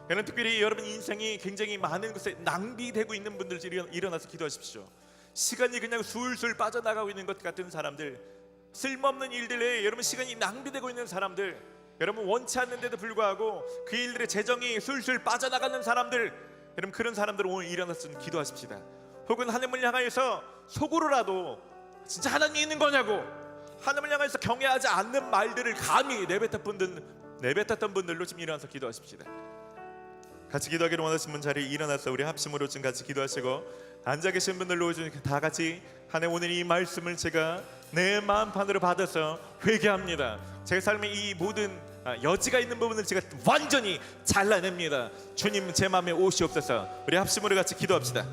여러분, 특별히 여러분 인생이 굉장히 많은 것에 낭비되고 있는 분들 일어나서 기도하십시오. 시간이 그냥 술술 빠져나가고 있는 것 같은 사람들, 쓸모없는 일들에 여러분 시간이 낭비되고 있는 사람들, 여러분 원치 않는데도 불구하고 그 일들의 재정이 술술 빠져나가는 사람들, 여러분 그런 사람들은 오늘 일어나서 기도하십시다. 혹은 하나님을 향하여서 속으로라도 진짜 하나님이 있는 거냐고, 하나님을 향해서 경외하지 않는 말들을 감히 내뱉었던 분들로 지금 일어나서 기도하십시다. 같이 기도하기를 원하시는 분 자리에 일어나서 우리 합심으로 좀 같이 기도하시고, 앉아 계신 분들로 다 같이 하나님, 오늘 이 말씀을 제가 내 마음판으로 받아서 회개합니다. 제 삶의 이 모든 여지가 있는 부분을 제가 완전히 잘라냅니다. 주님, 제 마음에 오시옵소서. 우리 합심으로 같이 기도합시다.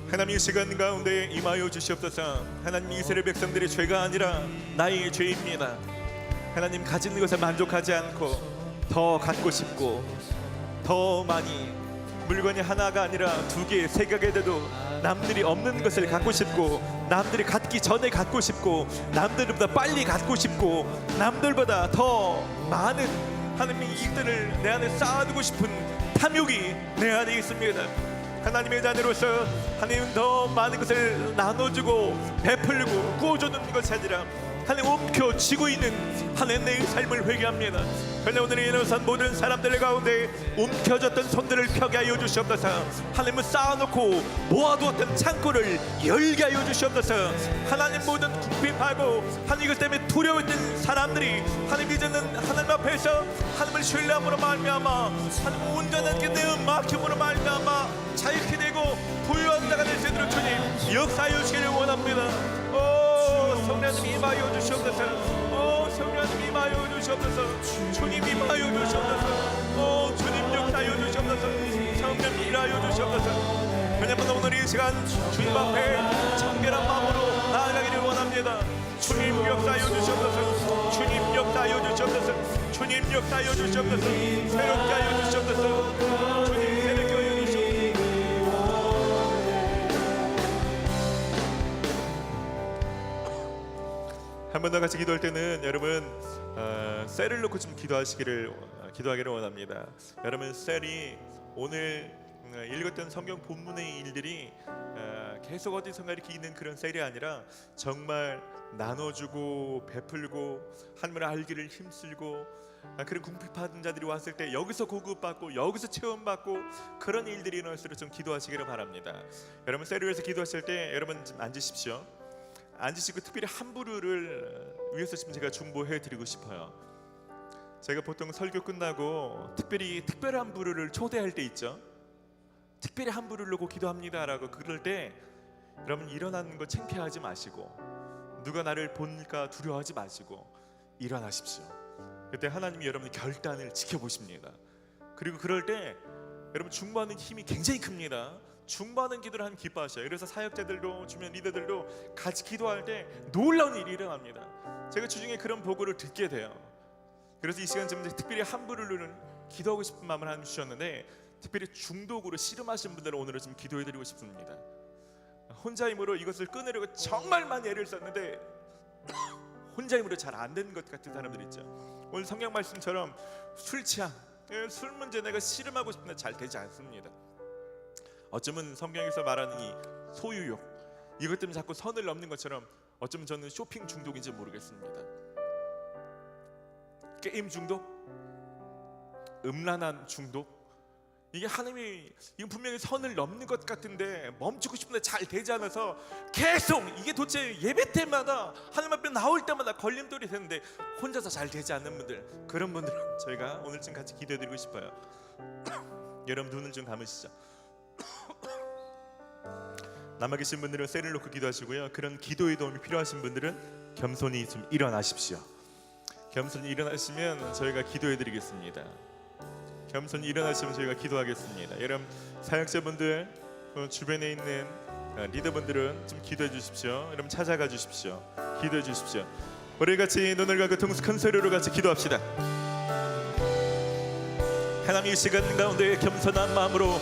하나님, 이 시간 가운데 임하여 주시옵소서. 하나님, 이스라엘 백성들의 죄가 아니라 나의 죄입니다. 하나님, 가진 것에 만족하지 않고 더 갖고 싶고, 더 많이, 물건이 하나가 아니라 2개, 3개가 돼도 남들이 없는 것을 갖고 싶고, 남들이 갖기 전에 갖고 싶고, 남들보다 빨리 갖고 싶고, 남들보다 더 많은 하나님의 이익들을 내 안에 쌓아두고 싶은 탐욕이 내 안에 있습니다. 하나님의 자녀로서 하나님 더 많은 것을 나눠주고 베풀고 구워주는 것이 아니라 하나님 움켜쥐고 있는 하나님 내 삶을 회개합니다. 그러나 오늘 일어선 모든 사람들 가운데 움켜졌던 손들을 펴게 하여 주시옵소서. 하나님은 쌓아놓고 모아두었던 창고를 열게 하여 주시옵소서. 하나님, 모든 궁핍하고 하나님 이것 때문에 두려워했던 사람들이 하나님 이제는 하나님 앞에서 하나님을 신뢰함으로 말미암아 하나님 온전한 내 막힘으로 말미암아 자유케 되고 부유한 자가 될 수 있도록 주님 역사하여 주시기를 원합니다. 성령 하나님 임하여 주시옵소서. 성령 하나님 임하여 주시옵소서. 주님 임하여 주시옵소서. 주님 역사하여 주시옵소서. 성령 일하여 주시옵소서. 왜냐면 오늘 이 시간 주님 앞에 청결한 마음으로 나아가기를 원합니다. 주님 역사하여 주시옵소서. 주님 역사하여 주시옵소서. 주님 역사하여 주시옵소서. 새롭게 하여 주시옵소서. 주님 새롭게 하여 주시옵소서. 한 번 더 같이 기도할 때는 여러분 셀을 놓고 좀 기도하기를 원합니다. 여러분, 셀이 오늘 읽었던 성경 본문의 일들이 계속 어디선가 이렇게 있는 그런 셀이 아니라 정말 나눠주고 베풀고 하나님을 알기를 힘쓰고 그런 궁핍한 자들이 왔을 때 여기서 고급받고 여기서 체험받고 그런 일들이 일어날수록 좀 기도하시기를 바랍니다. 여러분, 셀을 위해서 기도하실 때 여러분 좀 앉으십시오. 앉으시고 특별히 한 부류를 위해서 지금 제가 중보해 드리고 싶어요. 제가 보통 설교 끝나고 특별한 부류를 초대할 때 있죠. 특별히 함부를 놓고 기도합니다라고 그럴 때 여러분 일어나는 거 창피하지 마시고 누가 나를 볼까 두려워하지 마시고 일어나십시오. 그때 하나님이 여러분의 결단을 지켜보십니다. 그리고 그럴 때 여러분 중보하는 힘이 굉장히 큽니다. 중보하는 기도를 하면 기뻐하셔요. 그래서 사역자들도 주변 리더들도 같이 기도할 때 놀라운 일이 일어납니다. 제가 주중에 그런 보고를 듣게 돼요. 그래서 이 시간 좀 특별히 함부를 누는 기도하고 싶은 마음을 하나님 주셨는데 특별히 중독으로 씨름하신 분들은 오늘은 좀 기도해드리고 싶습니다. 혼자 힘으로 이것을 끊으려고 정말 많이 애를 썼는데 혼자 힘으로 잘 안 되는 것 같은 사람들 있죠. 오늘 성경 말씀처럼 술 취향, 술 문제 내가 씨름하고 싶은데 잘 되지 않습니다. 어쩌면 성경에서 말하는 이 소유욕 이것 때문에 자꾸 선을 넘는 것처럼 어쩌면 저는 쇼핑 중독인지 모르겠습니다. 게임 중독, 음란한 중독, 이게 하나님이 이건 분명히 선을 넘는 것 같은데 멈추고 싶은데 잘 되지 않아서 계속 이게 도대체 예배 때마다 하나님 앞에 나올 때마다 걸림돌이 되는데 혼자서 잘 되지 않는 분들, 그런 분들은 저희가 오늘 좀 같이 기도해드리고 싶어요. 여러분 눈을 좀 감으시죠. 남아 계신 분들은 셀을 놓고 기도하시고요. 그런 기도의 도움이 필요하신 분들은 겸손히 좀 일어나십시오. 겸손히 일어나시면 저희가 기도해드리겠습니다. 겸손히 일어나시면 저희가 기도하겠습니다. 여러분 사역자분들 주변에 있는 리더분들은 좀 기도해 주십시오. 여러분 찾아가 주십시오. 기도해 주십시오. 우리 같이 눈을 감고 큰 소리로 같이 기도합시다. 하나님 이 시간 가운데 겸손한 마음으로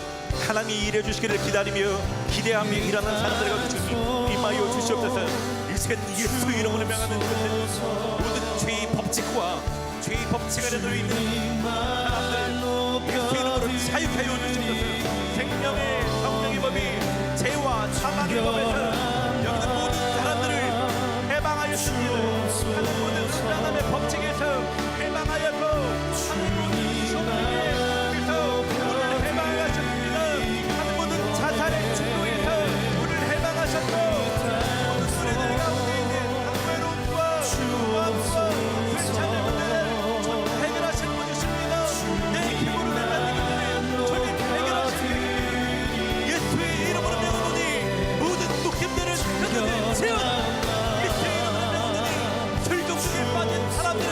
하나님이 일해 주시기를 기다리며 기대하며 일하는 사람들을 가지고 주님 임하여 주시옵소서. 이 시간 예수의 이름으로 명하는 모든 죄의 법칙과 죄의 법칙 아래 놓여있는 사람들 예수의 이름으로 자유하여 주시옵소서. 생명의 성령의 법이 죄와 사망의 법에서 여기는 모든 사람들을 해방하였습니다. 하는 모든 음란함의 법칙에서 해방하였고 하는 모든 쇼핑에서 우리를 해방하셨습니다. 하는 모든 자살의 중독에서 우리를 해방하셨고 모든 수레들 가운데 있는 외로움과 수고함과 괜찮은 문제를 전부 해결하신 분이십니다. 내 기부를 내가 전부 해결하신 분이 예수의 이름으로 명하노니 모든 묶임들을 끊어내 세운 예수의 이름으로 명하노니 술독 중에 빠진 사람들은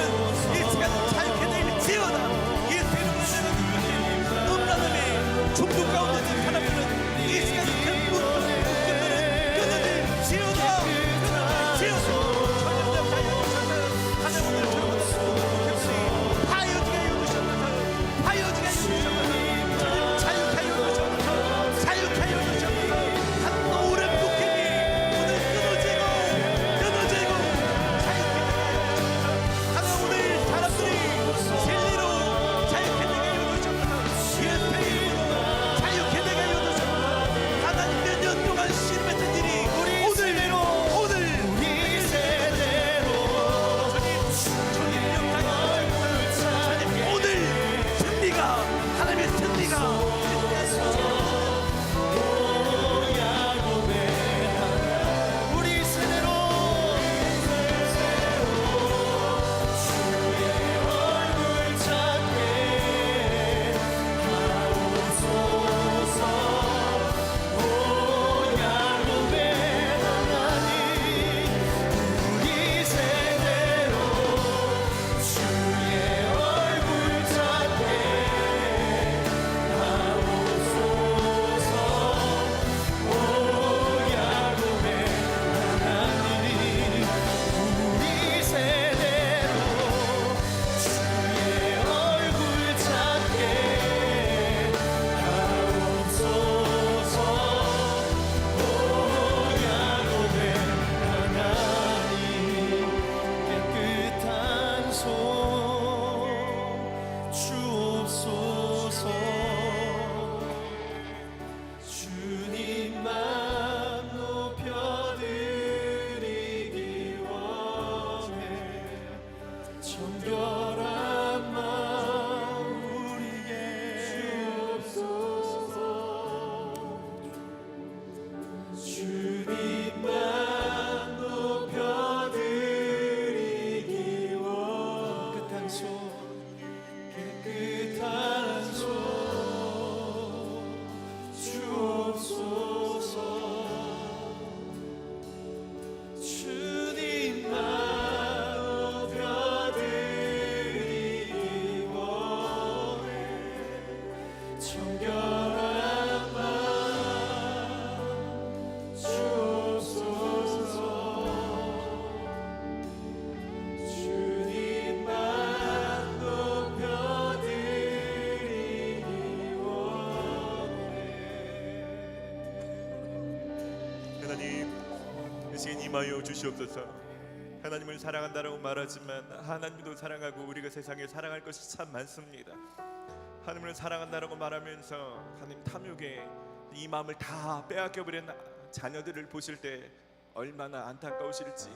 하나님 이 시간 임하여 주시옵소서. 하나님을 사랑한다라고 말하지만 하나님도 사랑하고 우리가 세상에 사랑할 것이 참 많습니다. 하나님을 사랑한다라고 말하면서 하나님 탐욕에 이 마음을 다 빼앗겨버린 자녀들을 보실 때 얼마나 안타까우실지,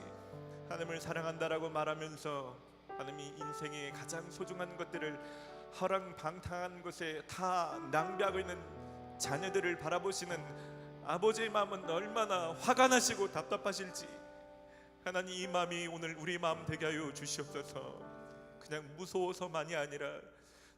하나님을 사랑한다라고 말하면서 하나님이 인생의 가장 소중한 것들을 허랑방탕한 것에 다 낭비하고 있는 자녀들을 바라보시는 아버지의 마음은 얼마나 화가 나시고 답답하실지, 하나님 이 마음이 오늘 우리 마음 되게 하여 주시옵소서. 그냥 무서워서만이 아니라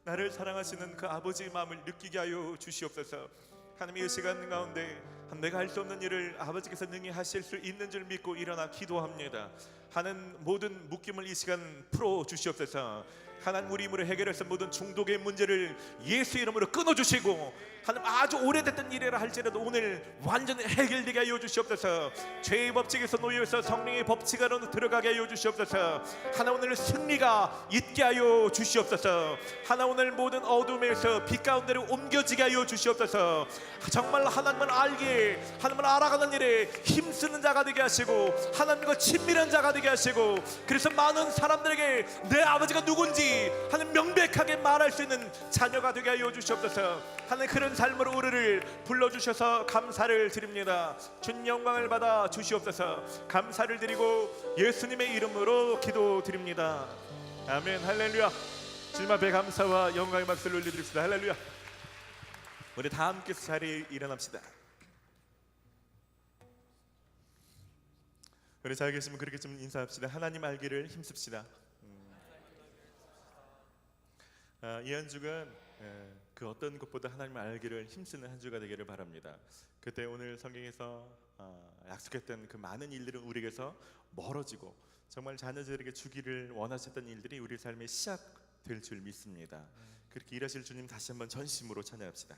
나를 사랑하시는 그 아버지의 마음을 느끼게 하여 주시옵소서. 하나님 이 시간 가운데 내가 할 수 없는 일을 아버지께서 능히 하실 수 있는 줄 믿고 일어나 기도합니다. 하는 모든 묶임을 이 시간 풀어 주시옵소서. 하나님 우리 힘으로 해결해서 모든 중독의 문제를 예수 이름으로 끊어주시고, 하나님 아주 오래됐던 일이라 할지라도 오늘 완전히 해결되게 하여 주시옵소서. 죄의 법칙에서 놓여서 성령의 법칙 안으로 들어가게 하여 주시옵소서. 하나 오늘 승리가 있게 하여 주시옵소서. 하나 오늘 모든 어둠에서 빛 가운데로 옮겨지게 하여 주시옵소서. 정말 하나님을 알게, 하나님을 알아가는 일에 힘쓰는 자가 되게 하시고 하나님과 친밀한 자가 되게 하시고, 그래서 많은 사람들에게 내 아버지가 누군지 하나님 명백하게 말할 수 있는 자녀가 되게 하여 주시옵소서. 하나님 그런 삶으로 우리를 불러주셔서 감사를 드립니다. 주님 영광을 받아 주시옵소서. 감사를 드리고 예수님의 이름으로 기도드립니다. 아멘. 할렐루야. 주님 앞에 감사와 영광의 박수를 올려드립시다. 할렐루야. 우리 다 함께 자리에 일어납시다. 우리 잘 계시면 그렇게 좀 인사합시다. 하나님 알기를 힘씁시다. 이 한 주간 그 어떤 것보다 하나님을 알기를 힘쓰는 한 주가 되기를 바랍니다. 그때 오늘 성경에서 약속했던 그 많은 일들은 우리에게서 멀어지고 정말 자녀들에게 주기를 원하셨던 일들이 우리 삶의 시작될 줄 믿습니다. 그렇게 일하실 주님 다시 한번 전심으로 찬양합시다.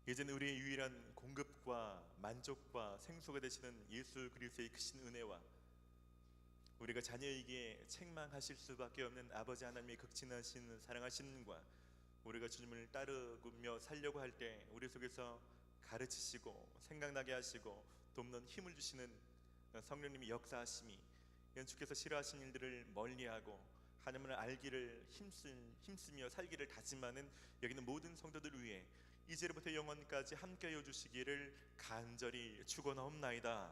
이제는 우리의 유일한 공급과 만족과 생수가 되시는 예수 그리스도의 크신 은혜와 우리가 자녀에게 책망하실 수밖에 없는 아버지 하나님의 극진하신 사랑하심과 우리가 주님을 따르며 살려고 할 때 우리 속에서 가르치시고 생각나게 하시고 돕는 힘을 주시는 성령님의 역사하심이 주께서 싫어하신 일들을 멀리하고 하나님을 알기를 힘쓰며 살기를 다짐하는 여기 있는 모든 성도들 위해 이제부터 영원까지 함께하여 주시기를 간절히 축원하옵나이다.